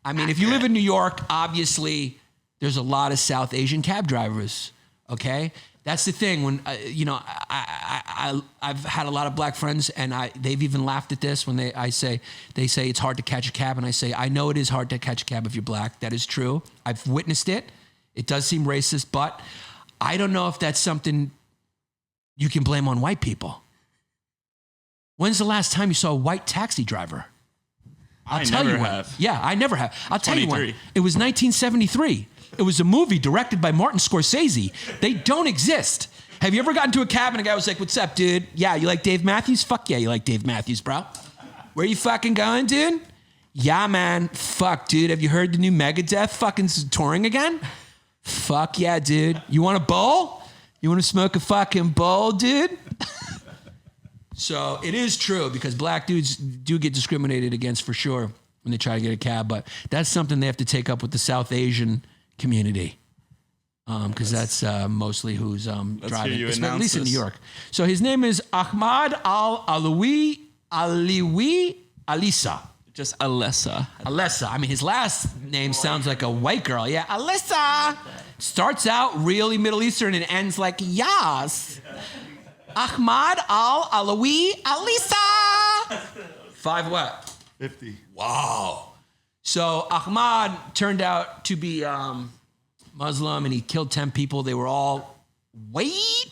S5: I mean, if you live in New York, obviously there's a lot of South Asian cab drivers, okay? That's the thing. When I've had a lot of black friends, and they've even laughed at this when they say it's hard to catch a cab, and I say I know it is hard to catch a cab if you're black. That is true. I've witnessed it. It does seem racist, but I don't know if that's something you can blame on white people. When's the last time you saw a white taxi driver? I'll tell you when. Yeah, I never have. I'll tell you when. It was 1973. It was a movie directed by Martin Scorsese. They don't exist. Have you ever gotten to a cab and a guy was like, what's up, dude? Yeah, you like Dave Matthews? Fuck yeah, you like Dave Matthews, bro. Where you fucking going, dude? Yeah, man. Fuck, dude. Have you heard the new Megadeth fucking touring again? Fuck yeah, dude. You want a bowl? You want to smoke a fucking bowl, dude? So it is true because black dudes do get discriminated against for sure when they try to get a cab, but that's something they have to take up with the South Asian community. because that's mostly who's driving,
S4: you
S5: at
S4: announce
S5: least in New
S4: this.
S5: York. So his name is Ahmad Aliwi Alisa.
S4: Just Alessa.
S5: Alessa. I mean, his last name sounds like a white girl. Yeah, Alessa. Starts out really Middle Eastern and ends like Yas. Ahmad Alawi Alisa. 5 what?
S3: 50.
S5: Wow. So Ahmad turned out to be Muslim, and he killed 10 people. They were all white,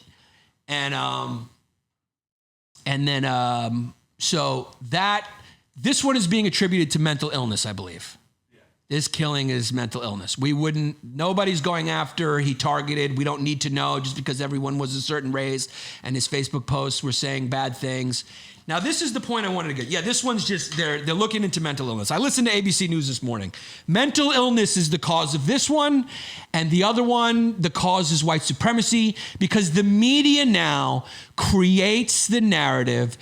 S5: and then so that this one is being attributed to mental illness, I believe. This killing is mental illness. Nobody's going after, he targeted. We don't need to know just because everyone was a certain race and his Facebook posts were saying bad things. Now, this is the point I wanted to get. Yeah, this one's just, they're looking into mental illness. I listened to ABC News this morning. Mental illness is the cause of this one, and the other one, the cause is white supremacy, because the media now creates the narrative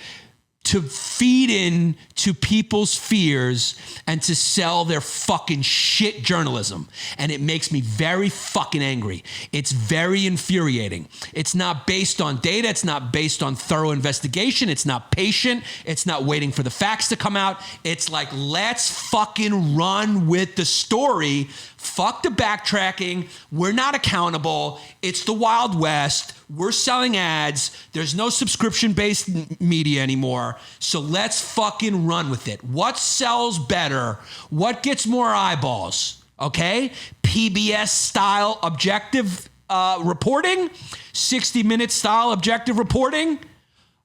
S5: to feed in to people's fears and to sell their fucking shit journalism. And it makes me very fucking angry. It's very infuriating. It's not based on data. It's not based on thorough investigation. It's not patient. It's not waiting for the facts to come out. It's like, let's fucking run with the story. Fuck the backtracking. We're not accountable. It's the Wild West. We're selling ads. There's no subscription-based media anymore. So let's fucking run with it. What sells better? What gets more eyeballs? Okay? PBS-style objective reporting? 60-minute style objective reporting?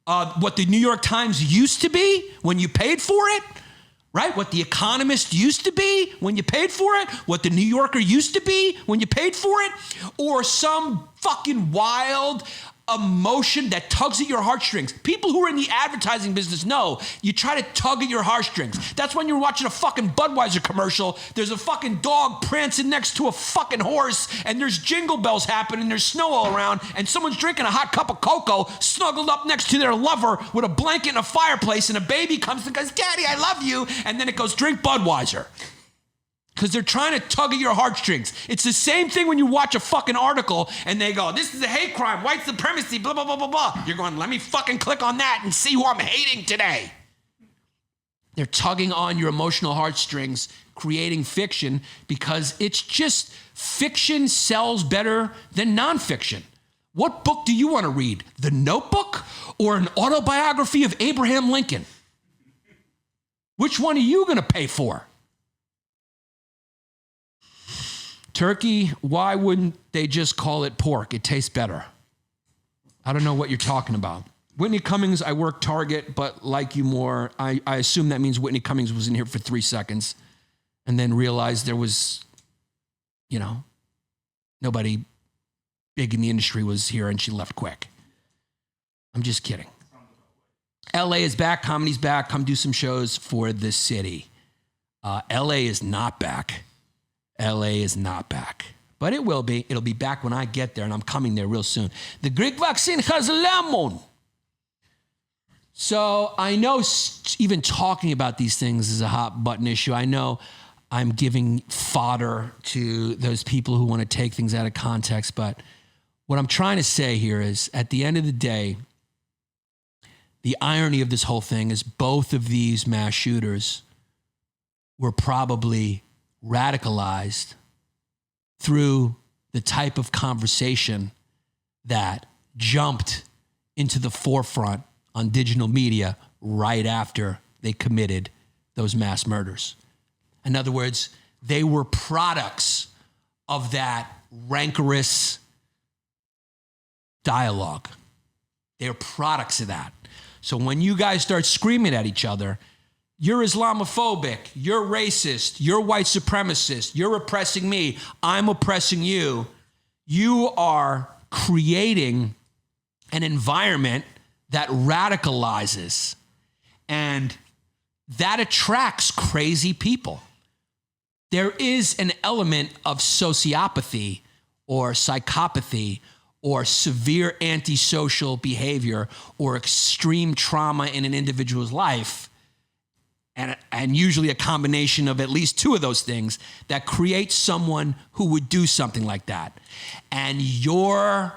S5: What the New York Times used to be when you paid for it? Right? What The Economist used to be when you paid for it? What The New Yorker used to be when you paid for it? Or some fucking wild emotion that tugs at your heartstrings. People who are in the advertising business know you try to tug at your heartstrings. That's when you're watching a fucking Budweiser commercial. There's a fucking dog prancing next to a fucking horse, and there's jingle bells happening, there's snow all around, and someone's drinking a hot cup of cocoa snuggled up next to their lover with a blanket and a fireplace, and a baby comes and goes, "Daddy, I love you," and then it goes, "Drink Budweiser." Because they're trying to tug at your heartstrings. It's the same thing when you watch a fucking article and they go, "This is a hate crime, white supremacy, blah, blah, blah, blah, blah." You're going, "Let me fucking click on that and see who I'm hating today." They're tugging on your emotional heartstrings, creating fiction, because it's just fiction sells better than nonfiction. What book do you want to read? The Notebook or an autobiography of Abraham Lincoln? Which one are you going to pay for? Turkey, why wouldn't they just call it pork? It tastes better. I don't know what you're talking about. Whitney Cummings, I work Target, but like you more. I assume that means Whitney Cummings was in here for 3 seconds and then realized there was, nobody big in the industry was here and she left quick. I'm just kidding. LA is back. Comedy's back. Come do some shows for the city. LA is not back. LA is not back, but it will be. It'll be back when I get there, and I'm coming there real soon. The Greek vaccine has lemon. So I know even talking about these things is a hot button issue. I know I'm giving fodder to those people who want to take things out of context, but what I'm trying to say here is, at the end of the day, the irony of this whole thing is both of these mass shooters were probably radicalized through the type of conversation that jumped into the forefront on digital media right after they committed those mass murders. In other words, they were products of that rancorous dialogue. They're products of that. So when you guys start screaming at each other, "You're Islamophobic, you're racist, you're white supremacist, you're oppressing me, I'm oppressing you," you are creating an environment that radicalizes, and that attracts crazy people. There is an element of sociopathy or psychopathy or severe antisocial behavior or extreme trauma in an individual's life and usually a combination of at least two of those things that creates someone who would do something like that. And your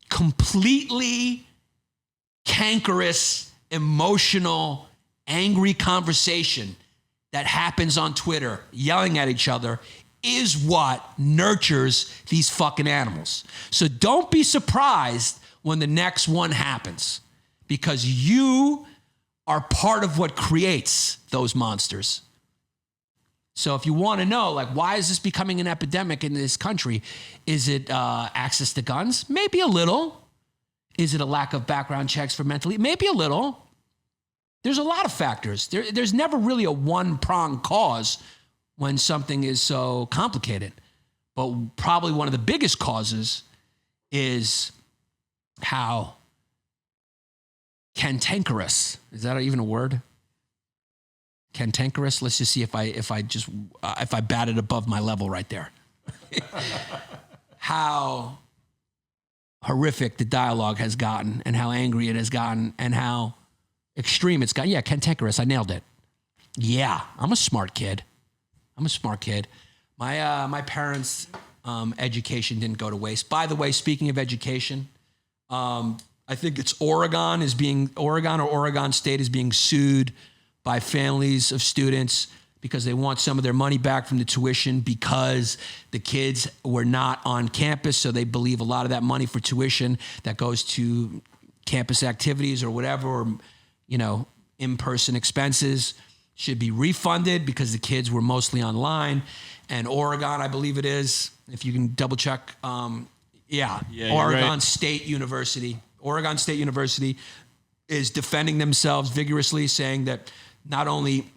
S5: completely cankerous, emotional, angry conversation that happens on Twitter, yelling at each other, is what nurtures these fucking animals. So don't be surprised when the next one happens, because you are part of what creates those monsters. So if you want to know, like, why is this becoming an epidemic in this country? Is it access to guns? Maybe a little. Is it a lack of background checks for mentally? Maybe a little. There's a lot of factors. There's never really a one-pronged cause when something is so complicated. But probably one of the biggest causes is how cantankerous, is that even a word? Cantankerous? Let's just see if I bat it above my level right there. How horrific the dialogue has gotten, and how angry it has gotten, and how extreme it's gotten. Yeah, cantankerous, I nailed it. Yeah, I'm a smart kid. My parents' education didn't go to waste. By the way, speaking of education, I think it's Oregon or Oregon State is being sued by families of students because they want some of their money back from the tuition because the kids were not on campus. So they believe a lot of that money for tuition that goes to campus activities or whatever, or, in-person expenses should be refunded because the kids were mostly online. And Oregon, I believe it is, if you can double check. Oregon
S4: right.
S5: State University. Oregon State University is defending themselves vigorously, saying that not only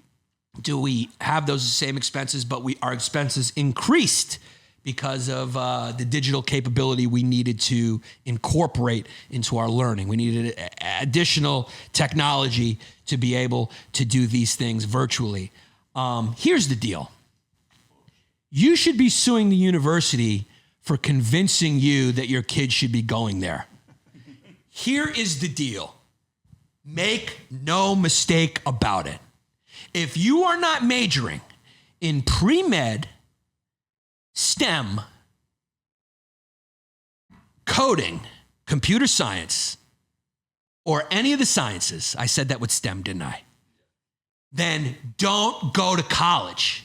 S5: do we have those same expenses, but our expenses increased because of the digital capability we needed to incorporate into our learning. We needed additional technology to be able to do these things virtually. Here's the deal. You should be suing the university for convincing you that your kids should be going there. Here is the deal. Make no mistake about it. If you are not majoring in pre-med, STEM, coding, computer science, or any of the sciences, I said that with STEM, didn't I? Then don't go to college.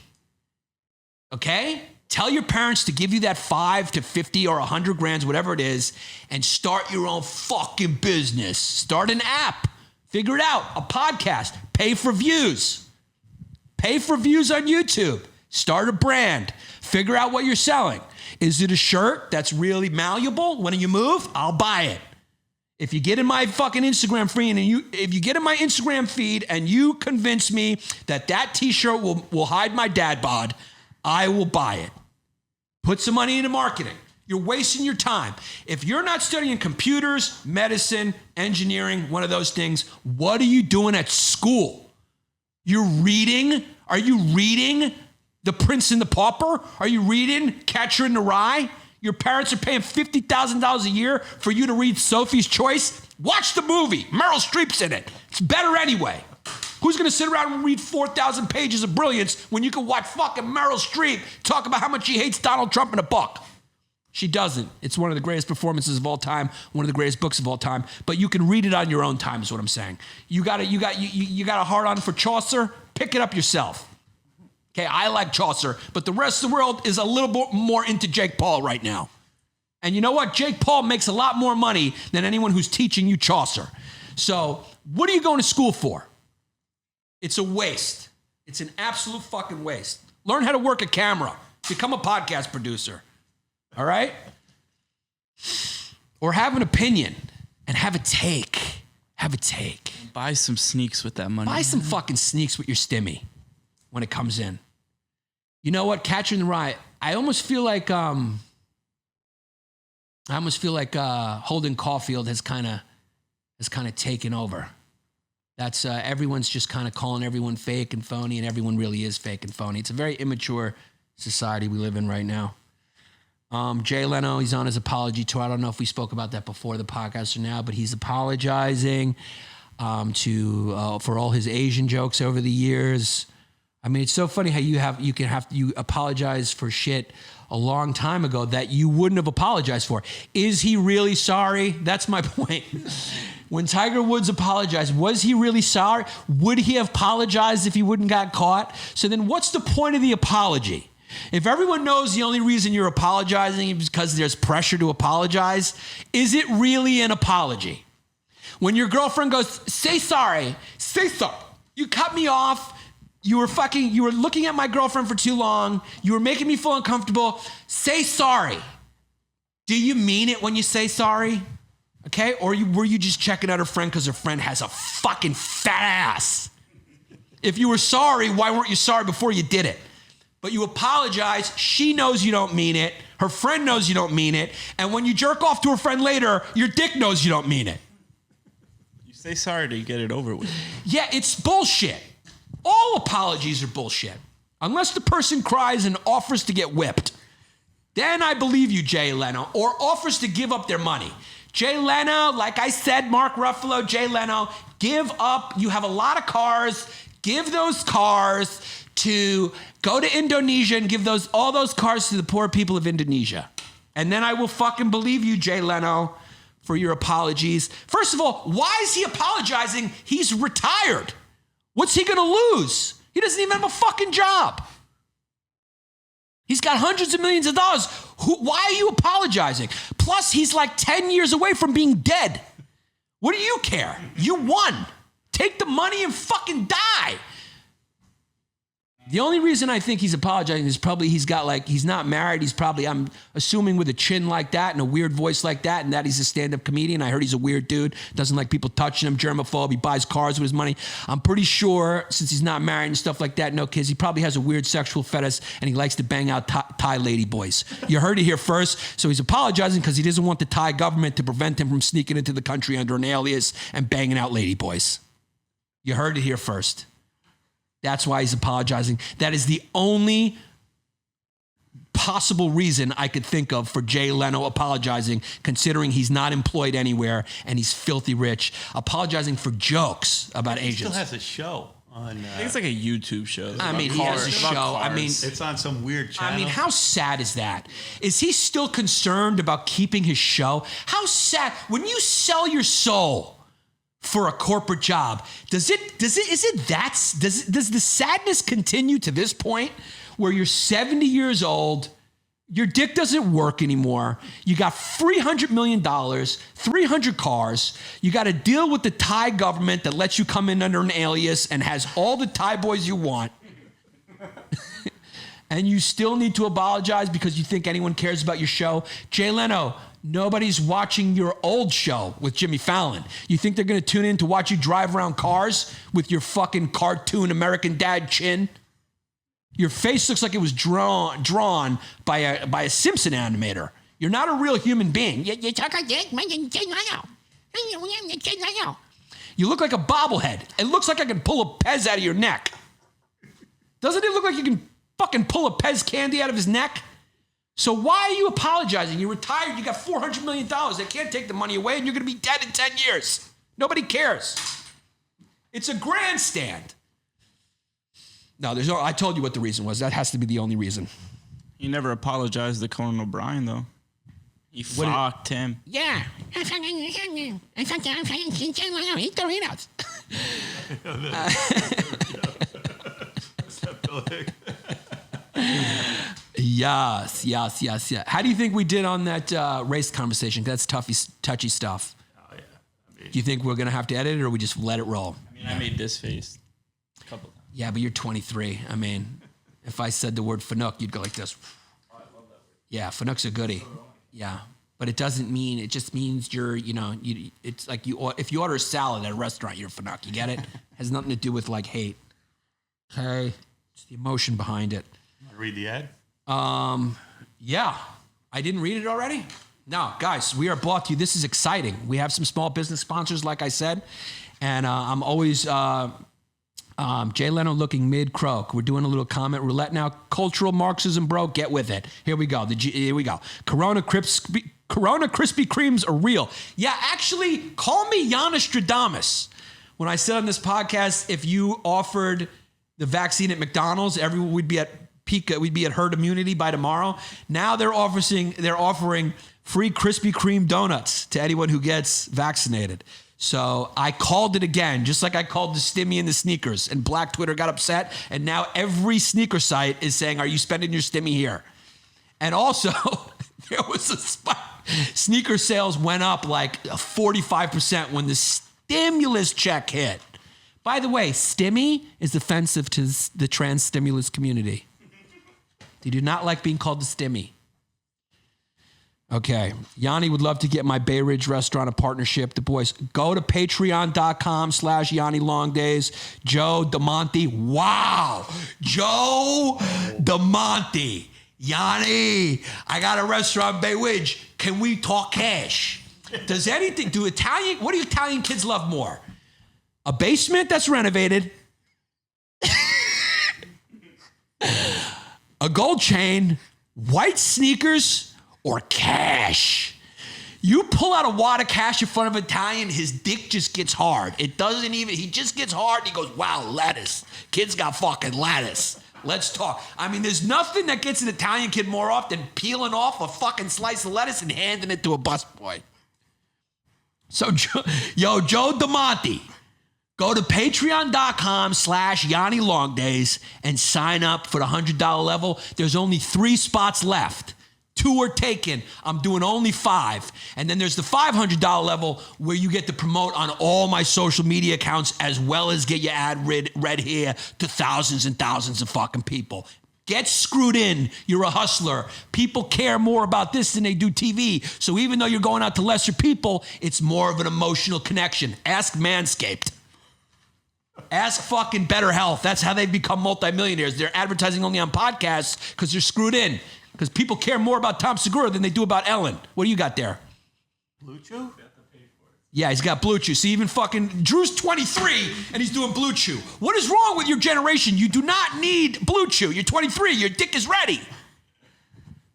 S5: Okay? Tell your parents to give you that 5 to 50 or 100 grand, whatever it is, and start your own fucking business. Start an app. Figure it out. A podcast. Pay for views. Pay for views on YouTube. Start a brand. Figure out what you're selling. Is it a shirt that's really malleable? When you move, I'll buy it. If you get in my fucking Instagram feed if you get in my Instagram feed and you convince me that t-shirt will hide my dad bod, I will buy it. Put some money into marketing. You're wasting your time. If you're not studying computers, medicine, engineering, one of those things, what are you doing at school? You're reading? Are you reading The Prince and the Pauper? Are you reading Catcher in the Rye? Your parents are paying $50,000 a year for you to read Sophie's Choice? Watch the movie. Meryl Streep's in it. It's better anyway. Who's going to sit around and read 4,000 pages of brilliance when you can watch fucking Meryl Streep talk about how much she hates Donald Trump in a book? She doesn't. It's one of the greatest performances of all time, one of the greatest books of all time, but you can read it on your own time is what I'm saying. You got a hard on for Chaucer? Pick it up yourself. Okay, I like Chaucer, but the rest of the world is a little bit more into Jake Paul right now. And you know what? Jake Paul makes a lot more money than anyone who's teaching you Chaucer. So what are you going to school for? It's a waste. It's an absolute fucking waste. Learn how to work a camera. Become a podcast producer. All right? Or have an opinion and have a take. Have a take.
S4: Buy some sneaks with that money.
S5: Buy some fucking sneaks with your stimmy when it comes in. You know what? Catcher in the Rye. I almost feel like Holden Caulfield has kind of taken over. That's everyone's just kind of calling everyone fake and phony, and everyone really is fake and phony. It's a very immature society we live in right now. Jay Leno, he's on his apology tour. I don't know if we spoke about that before the podcast or now, but he's apologizing. for all his Asian jokes over the years. I mean, it's so funny how you apologize for shit a long time ago that you wouldn't have apologized for. Is he really sorry? That's my point. When Tiger Woods apologized, was he really sorry? Would he have apologized if he wouldn't got caught? So then what's the point of the apology? If everyone knows the only reason you're apologizing is because there's pressure to apologize, is it really an apology? When your girlfriend goes, say sorry, you cut me off, you were looking at my girlfriend for too long, you were making me feel uncomfortable, say sorry. Do you mean it when you say sorry? Okay? Or were you just checking out her friend because her friend has a fucking fat ass? If you were sorry, why weren't you sorry before you did it? But you apologize, she knows you don't mean it, her friend knows you don't mean it, and when you jerk off to her friend later, your dick knows you don't mean it.
S4: You say sorry to get it over with.
S5: Yeah, it's bullshit. All apologies are bullshit. Unless the person cries and offers to get whipped. Then I believe you, Jay Leno, or offers to give up their money. Jay Leno, like I said, Mark Ruffalo, Jay Leno, give up. You have a lot of cars. Give those cars to go to Indonesia and give all those cars to the poor people of Indonesia. And then I will fucking believe you, Jay Leno, for your apologies. First of all, why is he apologizing? He's retired. What's he gonna lose? He doesn't even have a fucking job. He's got hundreds of millions of dollars. Why are you apologizing? Plus, he's like 10 years away from being dead. What do you care? You won. Take the money and fucking die. The only reason I think he's apologizing is probably he's not married. He's probably, I'm assuming, with a chin like that and a weird voice like that, and that he's a stand-up comedian. I heard he's a weird dude, doesn't like people touching him, germaphobe. He buys cars with his money. I'm pretty sure, since he's not married and stuff like that, no kids, he probably has a weird sexual fetish and he likes to bang out Thai lady boys. You heard it here first. So he's apologizing because he doesn't want the Thai government to prevent him from sneaking into the country under an alias and banging out lady boys. You heard it here first. That's why he's apologizing. That is the only possible reason I could think of for Jay Leno apologizing, considering he's not employed anywhere and he's filthy rich, apologizing for jokes about
S3: He
S5: Asians.
S3: still has a show on.
S4: I think it's like a YouTube show.
S5: I mean, he has a show. I mean,
S3: It's on some weird channel.
S5: I mean, how sad is that? Is he still concerned about keeping his show? How sad, when you sell your soul for a corporate job, does the sadness continue to this point where you're 70 years old, your dick doesn't work anymore, you got $300 million, 300 cars, you got to deal with the Thai government that lets you come in under an alias and has all the Thai boys you want, and you still need to apologize because you think anyone cares about your show? Jay Leno, nobody's watching your old show with Jimmy Fallon. You think they're going to tune in to watch you drive around cars with your fucking cartoon American Dad chin? Your face looks like it was drawn by a Simpson animator. You're not a real human being. You talk like that. You look like a bobblehead. It looks like I can pull a Pez out of your neck. Doesn't it look like you can fucking pull a Pez candy out of his neck? So why are you apologizing? You're retired. You got $400 million. They can't take the money away, and you're going to be dead in 10 years. Nobody cares. It's a grandstand. No, I told you what the reason was. That has to be the only reason.
S4: He never apologized to Conan O'Brien, though. He fucked him.
S5: Yeah. I fucking eat Doritos. Yes. How do you think we did on that race conversation? That's touchy stuff.
S3: Oh, yeah. I mean,
S5: Do you think we're going to have to edit it, or we just let it roll?
S4: I mean, I made this face a couple times.
S5: Yeah, but you're 23. I mean, if I said the word Fanuc, you'd go like this.
S3: I love that word.
S5: Yeah, Fanuc's a goodie. Yeah, but it doesn't mean, it just means you're, it's like if you order a salad at a restaurant, you're Fanuc. You get it? Has nothing to do with like hate. Okay? It's the emotion behind it.
S3: Want to read the ad?
S5: Yeah. I didn't read it already? No, guys, we are brought to you. This is exciting. We have some small business sponsors, like I said, and I'm always Jay Leno looking mid-croak. We're doing a little comment roulette now. Cultural Marxism, bro. Get with it. Here we go. Here we go. Corona Krispy Kremes are real. Yeah, actually, call me Yannis Stradamus. When I said on this podcast, if you offered the vaccine at McDonald's, everyone would be at peak. We'd be at herd immunity by tomorrow. Now they're offering free Krispy Kreme donuts to anyone who gets vaccinated. So I called it again, just like I called the stimmy and the sneakers, and Black Twitter got upset. And now every sneaker site is saying, "Are you spending your stimmy here?" And also, there was a spike. Sneaker sales went up like 45% when the stimulus check hit. By the way, stimmy is offensive to the trans stimulus community. They do not like being called the stimmy. Okay, Yanni would love to get my Bay Ridge restaurant a partnership. The boys, go to patreon.com/Yanni Long Days. Joe DeMonte. Wow. Joe DeMonte. Yanni, I got a restaurant in Bay Ridge. Can we talk cash? What do Italian kids love more? A basement that's renovated, a gold chain, white sneakers, or cash? You pull out a wad of cash in front of an Italian, his dick just gets hard. He just gets hard and he goes, wow, lettuce. Kids got fucking lettuce. Let's talk. I mean, there's nothing that gets an Italian kid more off than peeling off a fucking slice of lettuce and handing it to a busboy. So, Joe DeMonte, go to patreon.com/Yanni Long Days and sign up for the $100 level. There's only 3 spots left. 2 are taken. I'm doing only 5. And then there's the $500 level where you get to promote on all my social media accounts as well as get your ad read here to thousands and thousands of fucking people. Get screwed in. You're a hustler. People care more about this than they do TV. So even though you're going out to lesser people, it's more of an emotional connection. Ask Manscaped. Ask fucking Better Health. That's how they become multimillionaires. They're advertising only on podcasts because they're screwed in. Because people care more about Tom Segura than they do about Ellen. What do you got there?
S3: Blue Chew?
S5: Yeah, he's got Blue Chew. See, even fucking Drew's 23 and he's doing Blue Chew. What is wrong with your generation? You do not need Blue Chew. You're 23. Your dick is ready.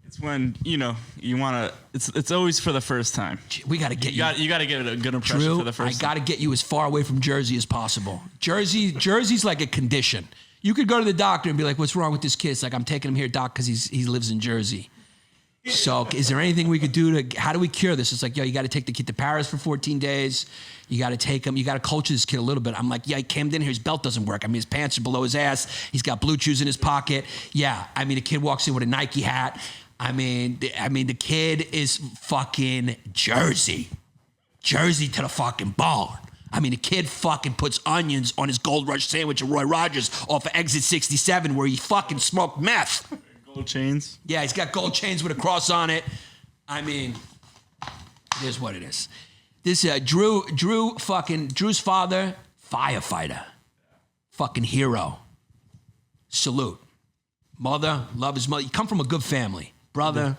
S4: It's when, you want to, it's always for the first time.
S5: We got to get you.
S4: You got to get a good impression
S5: Drew,
S4: for the first time.
S5: I got to get you as far away from Jersey as possible. Jersey's like a condition. You could go to the doctor and be like, what's wrong with this kid? It's like, I'm taking him here, doc, because he lives in Jersey. So is there anything we could do how do we cure this? It's like, yo, you got to take the kid to Paris for 14 days. You got to take him. You got to culture this kid a little bit. I'm like, yeah, he came in here. His belt doesn't work. I mean, his pants are below his ass. He's got Blue Chews in his pocket. Yeah. I mean, the kid walks in with a Nike hat. I mean, the kid is fucking Jersey to the fucking bone. I mean, the kid fucking puts onions on his Gold Rush sandwich at Roy Rogers off of Exit 67 where he fucking smoked meth.
S4: Gold chains.
S5: Yeah, he's got gold chains with a cross on it. I mean, here's what it is. This Drew's father, firefighter. Fucking hero. Salute. Mother, love his mother. You come from a good family. Brother,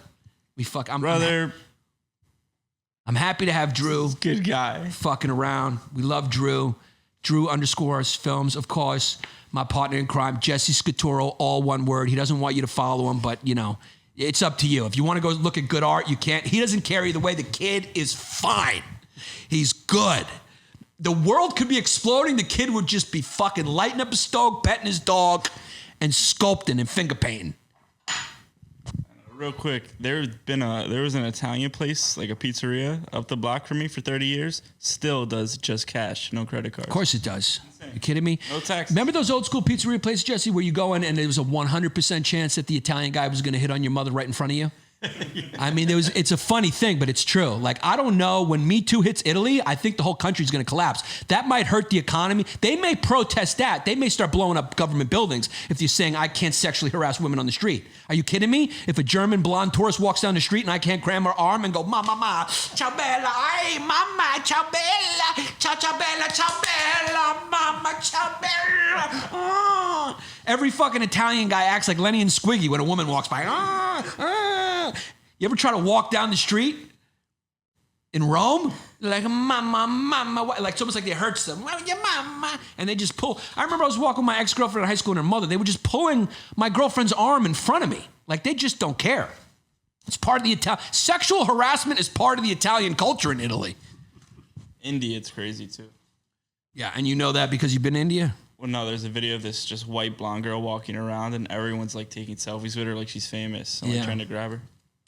S5: I'm happy to have Drew.
S4: Good guy.
S5: Fucking around. We love Drew. Drew_films, of course. My partner in crime, Jesse Scaturo, all one word. He doesn't want you to follow him, but, it's up to you. If you want to go look at good art, you can't. He doesn't care either way. The kid is fine. He's good. The world could be exploding. The kid would just be fucking lighting up a stove, petting his dog, and sculpting and finger painting.
S4: Real quick, there was an Italian place, like a pizzeria up the block from me for 30 years. Still does just cash, no credit card.
S5: Of course it does. You kidding me?
S4: No tax.
S5: Remember those old school pizzeria places, Jesse, where you go in and there was a 100% chance that the Italian guy was going to hit on your mother right in front of you? I mean, it's a funny thing, but it's true. Like, I don't know, when Me Too hits Italy, I think the whole country's going to collapse. That might hurt the economy. They may protest that. They may start blowing up government buildings if you're saying I can't sexually harass women on the street. Are you kidding me? If a German blonde tourist walks down the street and I can't grab her arm and go, ma, ciao bella, ay, mama, ciao bella, ciao bella, ciao bella, mama, ciao bella. Oh. Every fucking Italian guy acts like Lenny and Squiggy when a woman walks by. You ever try to walk down the street in Rome? They're like, mama, like it's almost like they hurt them. Well, your mama. And they just pull. I remember I was walking with my ex-girlfriend in high school and her mother. They were just pulling my girlfriend's arm in front of me. Like they just don't care. It's part of the Italian. Sexual harassment is part of the Italian culture in Italy.
S4: India, it's crazy too.
S5: Yeah, and you know that because you've been to India?
S4: Well, no, there's a video of this just white blonde girl walking around, and everyone's like taking selfies with her like she's famous and like trying to grab her.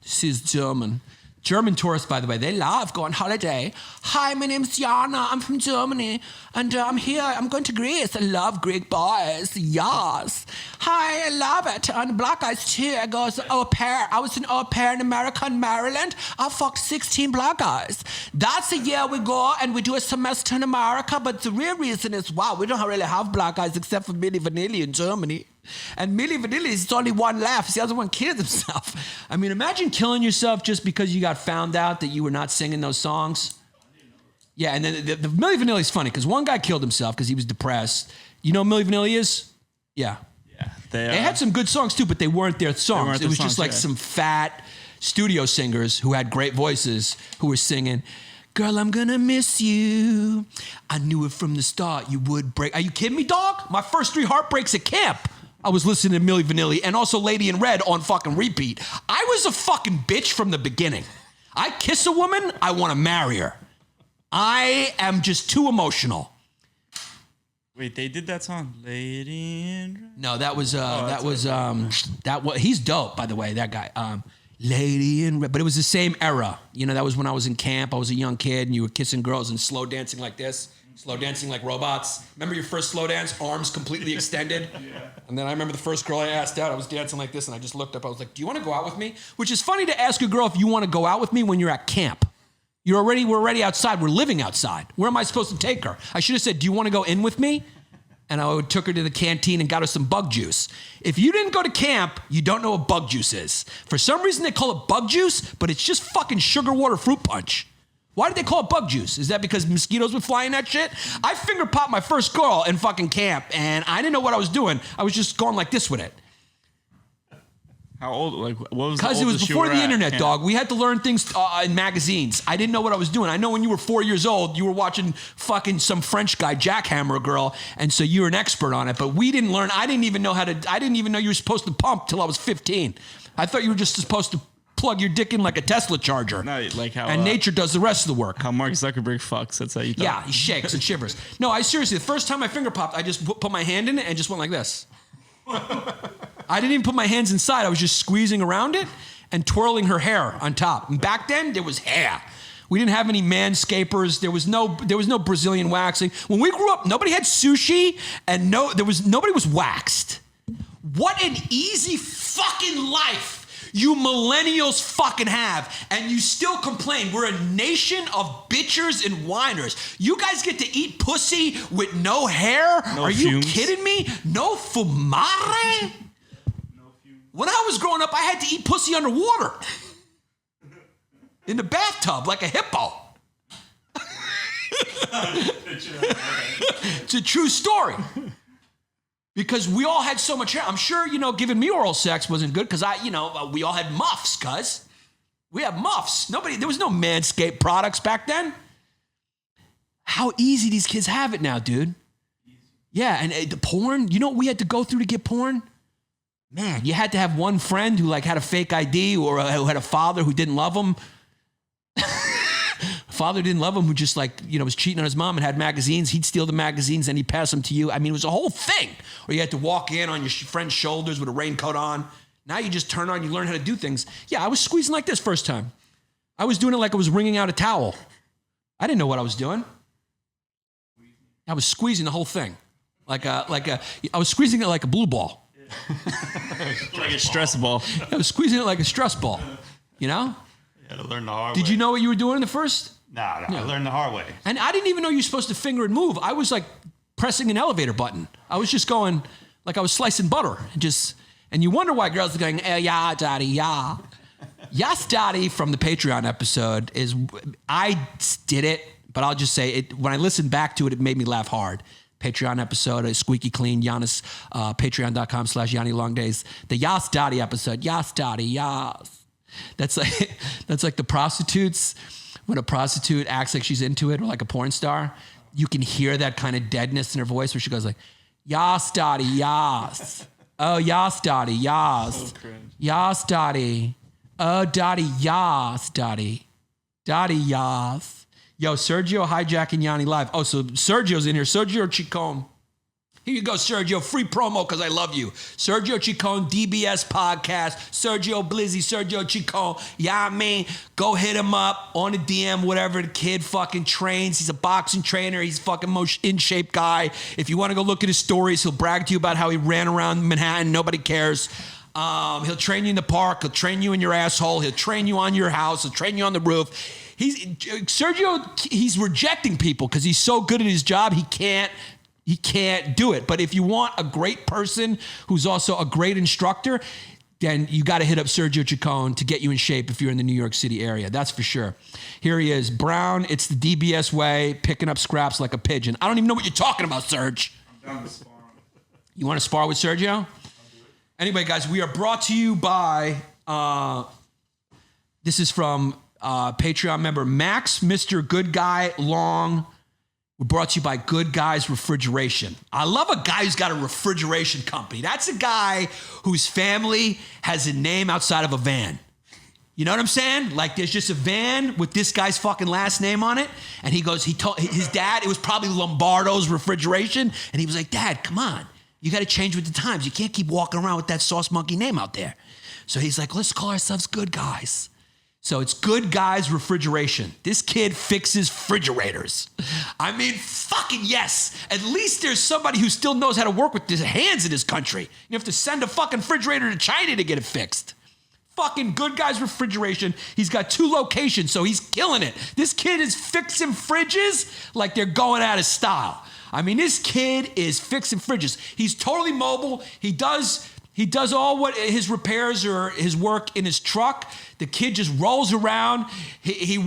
S5: She's German. German tourists, by the way, they love going on holiday. Hi, my name's Jana. I'm from Germany. And I'm here. I'm going to Greece. I love Greek boys. Yes. Hi, I love it. And black guys too. I goes au pair. I was an au pair in America and Maryland. I fucked 16 black guys. That's a year we go and we do a semester in America. But the real reason is, wow, we don't really have black guys except for Milli Vanilli in Germany. And Milli Vanilli is only one left. The other one killed himself. I mean, imagine killing yourself just because you got found out that you were not singing those songs. Yeah, and then the Milli Vanilli is funny because one guy killed himself because he was depressed. You know who Milli Vanilli is? Yeah.
S4: Yeah.
S5: They had some good songs too, but they weren't their songs. It was just like some fat studio singers who had great voices who were singing, "Girl, I'm gonna miss you. I knew it from the start you would break." Are you kidding me, dog? My first 3 heartbreaks at camp, I was listening to Milli Vanilli and also Lady in Red on fucking repeat. I was a fucking bitch from the beginning. I kiss a woman, I want to marry her. I am just too emotional.
S4: Wait, they did that song, Lady in Red?
S5: No, that was he's dope, by the way, that guy. Lady in Red, but it was the same era. You know, that was when I was in camp. I was a young kid, and you were kissing girls and slow dancing like this. Slow dancing like robots. Remember your first slow dance? Arms completely extended. Yeah. And then I remember the first girl I asked out, I was dancing like this, and I just looked up. I was like, "Do you want to go out with me?" Which is funny to ask a girl if you want to go out with me when you're at camp. We're already outside. We're living outside. Where am I supposed to take her? I should have said, "Do you want to go in with me?" And I took her to the canteen and got her some bug juice. If you didn't go to camp, you don't know what bug juice is. For some reason, they call it bug juice, but it's just fucking sugar water fruit punch. Why did they call it bug juice? Is that because mosquitoes would fly in that shit? I finger popped my first girl in fucking camp, and I didn't know what I was doing. I was just going like this with it.
S4: How old? Like, what was the
S5: Because it was
S4: oldest you
S5: before
S4: were
S5: the
S4: at
S5: internet,
S4: camp?
S5: dog. We had to learn things in magazines. I didn't know what I was doing. I know when you were 4 years old, you were watching fucking some French guy jackhammer a girl, and so you were an expert on it. But we didn't learn. I didn't even know you were supposed to pump till I was 15. I thought you were just supposed to plug your dick in like a Tesla charger.
S4: No, like how
S5: and nature does the rest of the work.
S4: How Mark Zuckerberg fucks. That's how you thought.
S5: Yeah, he shakes and shivers. No, I seriously, the first time I finger popped, I just put my hand in it and just went like this. I didn't even put my hands inside. I was just squeezing around it and twirling her hair on top. And back then, there was hair. We didn't have any manscapers. There was no Brazilian waxing. When we grew up, nobody had sushi and nobody was waxed. What an easy fucking life you millennials fucking have, and you still complain. We're a nation of bitchers and whiners. You guys get to eat pussy with no hair?
S4: No
S5: Are
S4: fumes.
S5: you kidding me? No fumare?
S4: No fumes.
S5: When I was growing up, I had to eat pussy underwater. In the bathtub, like a hippo. It's a true story. Because we all had so much hair. I'm sure, giving me oral sex wasn't good because we all had muffs, cuz. We had muffs. There was no Manscaped products back then. How easy these kids have it now, dude. Yeah, and the porn, you know what we had to go through to get porn? Man, you had to have one friend who had a fake ID or who had a father who didn't love him. Father didn't love him, who just was cheating on his mom and had magazines. He'd steal the magazines and he'd pass them to you. I mean, it was a whole thing. Or you had to walk in on your friend's shoulders with a raincoat on. Now you just turn on, you learn how to do things. Yeah, I was squeezing like this first time. I was doing it like I was wringing out a towel. I didn't know what I was doing. I was squeezing the whole thing. I was squeezing it like a blue ball.
S4: Like a stress ball.
S5: I was squeezing it like a stress ball, You had
S3: to learn the hard way.
S5: Did you know what you were doing in the first?
S3: No, I learned the hard way.
S5: And I didn't even know you were supposed to finger and move. I was pressing an elevator button. I was just going like I was slicing butter. And you wonder why girls are going, yeah, daddy, yeah. Yes, daddy from the Patreon episode I did it, but I'll just say it. When I listened back to it, it made me laugh hard. Patreon episode, a squeaky clean, Yannis, patreon.com/Yanni Long Days. The Yas Daddy episode, Yas Daddy, Yas. That's like the prostitutes. When a prostitute acts like she's into it, or like a porn star, you can hear that kind of deadness in her voice where she goes like, Yas, daddy, yas. Oh, yas, daddy, yas.
S4: So cringe.
S5: Yas, daddy. Oh, daddy, yas, daddy. Daddy, yas. Yo, Sergio hijacking Yanni live. Oh, so Sergio's in here. Sergio Chicone. Here you go, Sergio. Free promo because I love you. Sergio Chicone, DBS podcast. Sergio Blizzy, Sergio Chicone. Yeah, I mean, go hit him up on the DM, whatever. The kid fucking trains. He's a boxing trainer. He's a fucking most in shape guy. If you want to go look at his stories, he'll brag to you about how he ran around Manhattan. Nobody cares. He'll train you in the park. He'll train you in your asshole. He'll train you on your house. He'll train you on the roof. Sergio, he's rejecting people because he's so good at his job. He can't do it. But if you want a great person who's also a great instructor, then you got to hit up Sergio Chicone to get you in shape if you're in the New York City area. That's for sure. Here he is. Brown, it's the DBS way, picking up scraps like a pigeon. I don't even know what you're talking about, Serge.
S4: I'm down to spar.
S5: You want to spar with Sergio? Anyway, guys, we are brought to you by, this is from Patreon member Max, Mr. Good Guy Long. We're brought to you by Good Guys Refrigeration. I love a guy who's got a refrigeration company. That's a guy whose family has a name outside of a van. You know what I'm saying? Like there's just a van with this guy's fucking last name on it. And he told his dad, it was probably Lombardo's Refrigeration. And he was like, Dad, come on. You got to change with the times. You can't keep walking around with that sauce monkey name out there. So he's like, let's call ourselves Good Guys. So it's Good Guys Refrigeration. This kid fixes refrigerators. I mean, fucking yes. At least there's somebody who still knows how to work with his hands in this country. You have to send a fucking refrigerator to China to get it fixed. Fucking Good Guys Refrigeration. He's got 2 locations, so he's killing it. This kid is fixing fridges like they're going out of style. I mean, this kid is fixing fridges. He's totally mobile. He does all what his repairs or his work in his truck. The kid just rolls around. He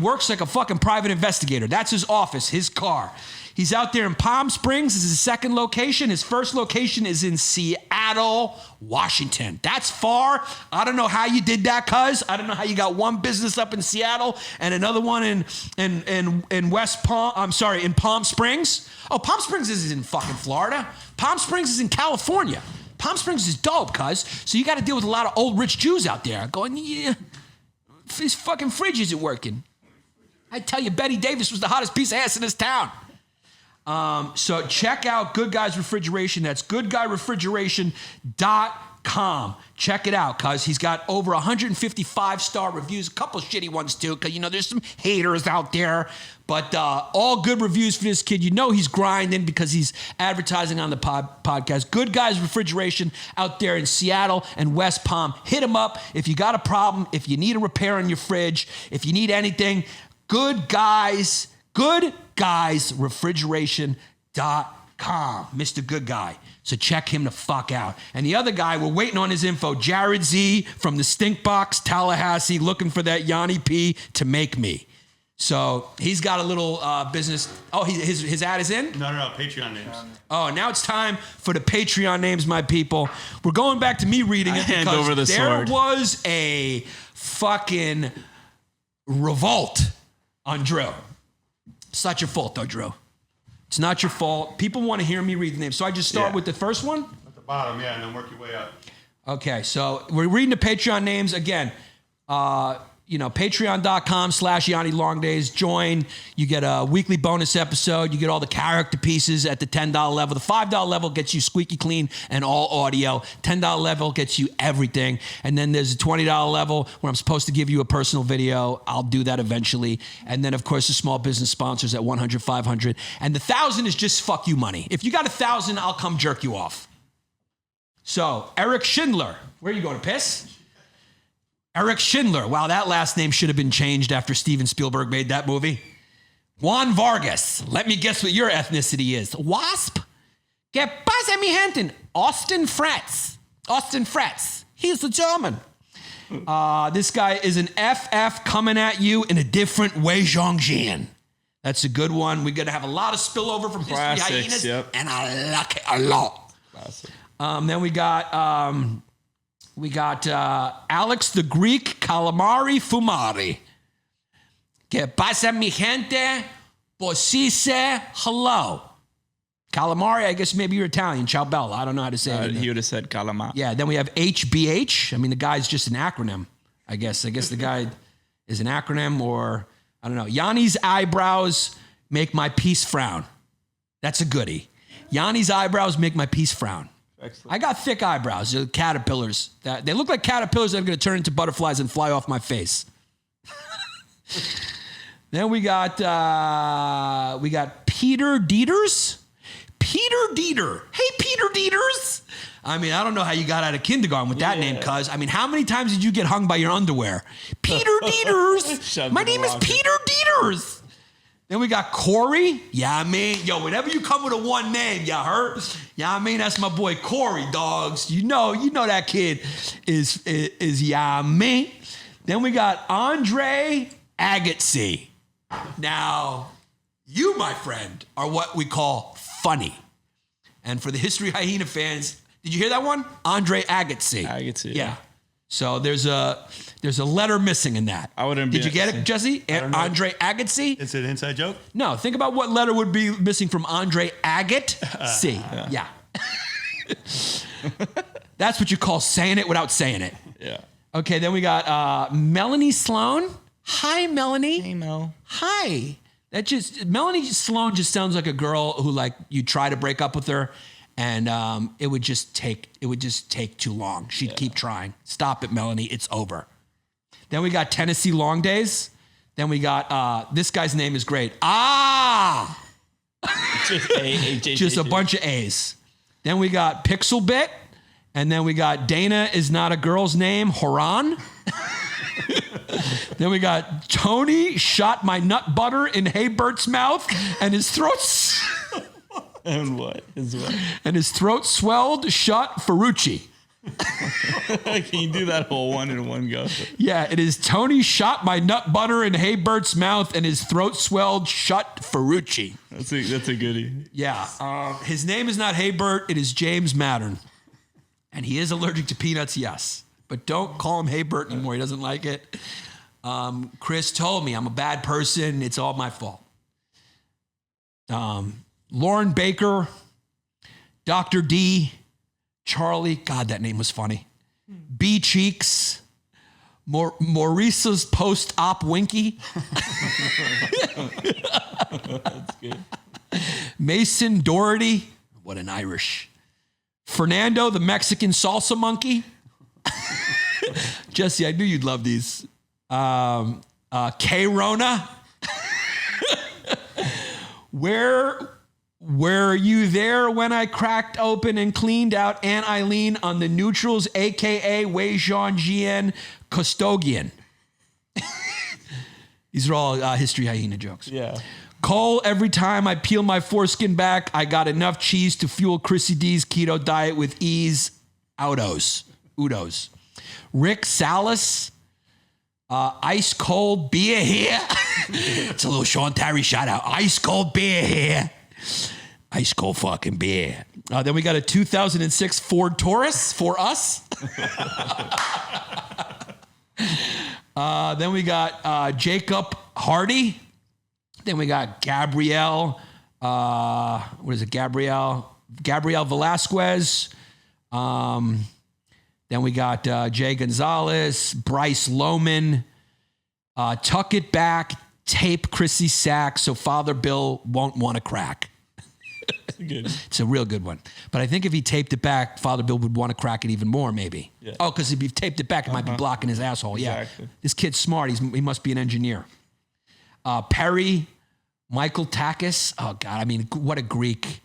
S5: works like a fucking private investigator. That's his office, his car. He's out there in Palm Springs. This is his second location. His first location is in Seattle, Washington. That's far. I don't know how you did that, cuz. I don't know how you got one business up in Seattle and another one in Palm Springs. Oh, Palm Springs is in fucking Florida. Palm Springs is in California. Palm Springs is dope, cuz. So you got to deal with a lot of old rich Jews out there going, yeah, this fucking fridge isn't working. I tell you, Betty Davis was the hottest piece of ass in this town. So check out Good Guys Refrigeration. That's goodguyrefrigeration.com. Check it out, cuz he's got over 155-star reviews, a couple shitty ones too, because there's some haters out there. But all good reviews for this kid. He's grinding because he's advertising on the podcast. Good Guys Refrigeration out there in Seattle and West Palm. Hit him up if you got a problem, if you need a repair on your fridge, if you need anything. Good Guys Refrigeration.com. Mr. Good Guy. So check him the fuck out. And the other guy, we're waiting on his info. Jared Z from the Stink Box, Tallahassee, looking for that Yanni P to make me. So he's got a little business. Oh, his ad is in?
S3: No, Patreon names.
S5: Oh, now it's time for the Patreon names, my people. We're going back to me reading it
S4: Hand
S5: because
S4: over the
S5: there
S4: sword.
S5: was a fucking revolt on Drew. It's not your fault, though, Drew. It's not your fault. People want to hear me read the names. So I just start with the first one?
S3: At the bottom, yeah, and then work your way up.
S5: Okay, so we're reading the Patreon names again. Patreon.com/Yanni Long Days. Join. You get a weekly bonus episode. You get all the character pieces at the $10 level. The $5 level gets you squeaky clean and all audio. $10 level gets you everything. And then there's a $20 level where I'm supposed to give you a personal video. I'll do that eventually. And then, of course, the small business sponsors at $100, $500. And the $1,000 is just fuck you money. If you got $1,000, I'll come jerk you off. So, Eric Schindler. Where are you going to piss? Eric Schindler. Wow, that last name should have been changed after Steven Spielberg made that movie. Juan Vargas. Let me guess what your ethnicity is. Wasp? ¿Qué pasa, mi gente? Austin Fretz. He's a German. This guy is an FF coming at you in a different way, Zhongjian. That's a good one. We're going to have a lot of spillover from History
S4: Classics,
S5: Hyenas.
S4: yep.
S5: And I like it a lot.
S4: Classic.
S5: Then we got Alex the Greek Calamari Fumari. Que pasa mi gente? Posise hello. Calamari, I guess maybe you're Italian. Ciao bella. I don't know how to say it.
S4: He would have said calamari.
S5: Yeah, then we have HBH. I mean, the guy's just an acronym, I guess. The guy is an acronym, or I don't know. Yanni's eyebrows make my peace frown. That's a goodie. Yanni's eyebrows make my peace frown.
S4: Excellent.
S5: I got thick eyebrows. They're caterpillars. They look like caterpillars that are going to turn into butterflies and fly off my face. Then we got Peter Dieters. Peter Dieter. Hey, Peter Dieters. I mean, I don't know how you got out of kindergarten with that name, cuz. I mean, how many times did you get hung by your underwear? Peter Dieters. My name is Peter Dieters. Then we got Corey. Yeah, I mean, yo, whenever you come with a one name, you heard? Yeah, I mean, that's my boy Corey, dogs. You know that kid is yeah, I mean. Then we got Andre Agassi. Now, you, my friend, are what we call funny. And for the History Hyena fans, did you hear that one? Andre Agassi.
S4: Agassi.
S5: Yeah. So there's a letter missing in that.
S4: I wouldn't be.
S5: Did you get it, Jesse? Andre Agassi?
S3: It's an inside joke?
S5: No, think about what letter would be missing from Andre Agassi. Yeah. That's what you call saying it without saying it.
S4: Yeah.
S5: Okay, then we got Melanie Sloan. Hi, Melanie.
S4: Hey, Mel.
S5: Hi. Melanie Sloan just sounds like a girl who, like, you try to break up with her and it would just take too long. She'd keep trying. Stop it, Melanie. It's over. Then we got Tennessee Long Days. Then we got this guy's name is great. Just a bunch of A's. Then we got Pixel Bit. And then we got Dana is not a girl's name, Horan. Then we got Tony shot my nut butter in Haybert's mouth and his throat
S4: And what?
S5: and his throat swelled shut Ferrucci.
S4: Can you do that whole one in one go?
S5: Yeah, it is Tony shot my nut butter in Haybert's mouth and his throat swelled shut Ferrucci.
S4: That's a goodie.
S5: Yeah. His name is not Haybert, it is James Mattern. And he is allergic to peanuts, yes. But don't call him Haybert anymore. He doesn't like it. Chris told me I'm a bad person. It's all my fault. Lauren Baker, Dr. D, Charlie. God, that name was funny. B Cheeks, Maurice's post-op Winky.
S4: That's good.
S5: Mason Doherty. What an Irish. Fernando, the Mexican salsa monkey. Jesse, I knew you'd love these. K-Rona. Were you there when I cracked open and cleaned out Aunt Eileen on the neutrals, a.k.a. Wei Zhangjian Costogian? These are all History Hyena jokes.
S4: Yeah.
S5: Cole, every time I peel my foreskin back, I got enough cheese to fuel Chrissy D's keto diet with ease. Udos. Rick Salas, ice cold beer here. It's a little Sean Terry shout out. Ice cold beer here. Ice cold fucking beer. Then we got a 2006 Ford Taurus for us. Then we got Jacob Hardy. Then we got Gabrielle. Gabrielle Velasquez. Then we got Jay Gonzalez, Bryce Lohman. Tuck it back, tape Chrissy Sack so Father Bill won't want to crack.
S4: Good.
S5: It's a real good one. But I think if he taped it back, Father Bill would want to crack it even more, maybe.
S4: Yeah.
S5: Oh, because if he taped it back, it might be blocking his asshole.
S4: Exactly.
S5: Yeah. This kid's smart. He must be an engineer. Perry, Michael Takis. Oh, God. I mean, what a Greek.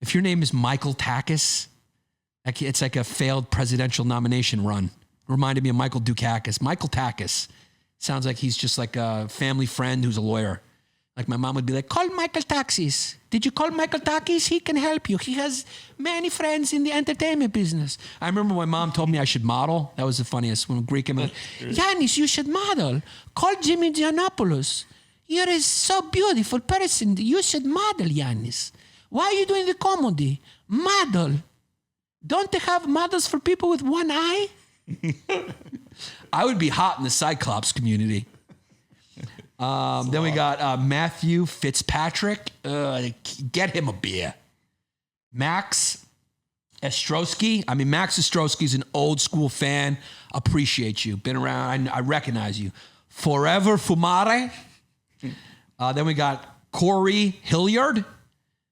S5: If your name is Michael Takis, it's like a failed presidential nomination run. Reminded me of Michael Dukakis. Michael Takis. Sounds like he's just like a family friend who's a lawyer. Like my mom would be like, call Michael Takis. Did you call Michael Takis? He can help you. He has many friends in the entertainment business. I remember my mom told me I should model. That was the funniest. When Greek came like, Yannis, you should model. Call Jimmy Giannopoulos. You're a so beautiful person. You should model, Yannis. Why are you doing the comedy? Model. Don't they have models for people with one eye? I would be hot in the Cyclops community. Then we got Matthew Fitzpatrick. Get him a beer. Max Ostrowski. I mean, Max Ostrowski's an old school fan. Appreciate you. Been around. I recognize you. Forever Fumare. Then we got Corey Hilliard.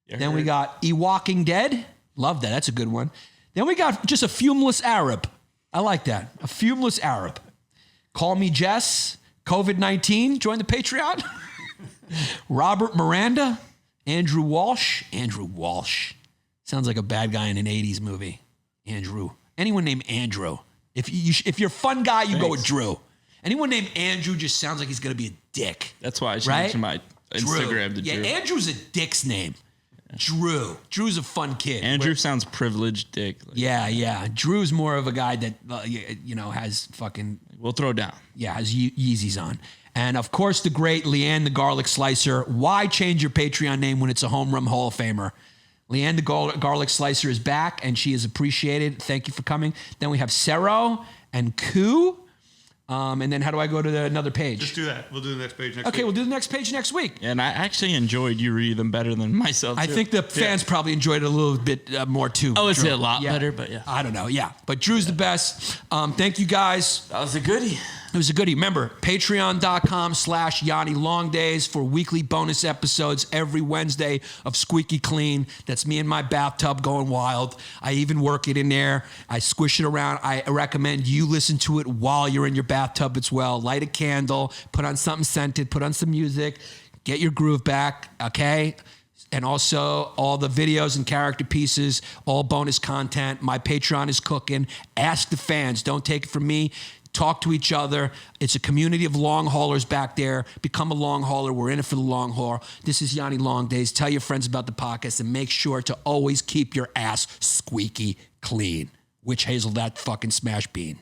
S5: Then we got Ewoking Dead. Love that. That's a good one. Then we got just a fumeless Arab. I like that. A fumeless Arab. Call Me Jess. COVID-19. Join the Patreon. Robert Miranda. Andrew Walsh. Andrew Walsh. Sounds like a bad guy in an 80s movie. Andrew. Anyone named Andrew. If you're a fun guy, you go with Drew. Anyone named Andrew just sounds like he's going to be a dick.
S4: That's why I changed my Instagram to Drew.
S5: Yeah, Andrew's a dick's name. Drew. Drew's a fun kid.
S4: Andrew sounds privileged dick.
S5: Yeah. Drew's more of a guy that, has fucking...
S4: We'll throw down.
S5: Yeah, has Yeezys on. And, of course, the great Leanne the Garlic Slicer. Why change your Patreon name when it's a home run Hall of Famer? Leanne the Garlic Slicer is back, and she is appreciated. Thank you for coming. Then we have Sero and Koo. And then how do I go to another page?
S3: Just do that. We'll do the next page next week.
S5: Okay, we'll do the next page next week.
S4: And I actually enjoyed you reading them better than myself, too.
S5: I think the fans probably enjoyed it a little bit more, too.
S6: I would say
S5: Drew.
S6: a lot better, but yeah.
S5: I don't know, yeah. But Drew's the best. Thank you, guys.
S6: That was a goodie.
S5: It was a goodie. Remember, patreon.com/Yanni Long Days for weekly bonus episodes every Wednesday of Squeaky Clean. That's me in my bathtub going wild. I even work it in there. I squish it around. I recommend you listen to it while you're in your bathtub as well. Light a candle, put on something scented, put on some music, get your groove back, okay? And also all the videos and character pieces, all bonus content. My Patreon is cooking. Ask the fans. Don't take it from me. Talk to each other. It's a community of long haulers back there. Become a long hauler. We're in it for the long haul. This is Yanni Long Days. Tell your friends about the podcast and make sure to always keep your ass squeaky clean. Witch hazel that fucking smash bean.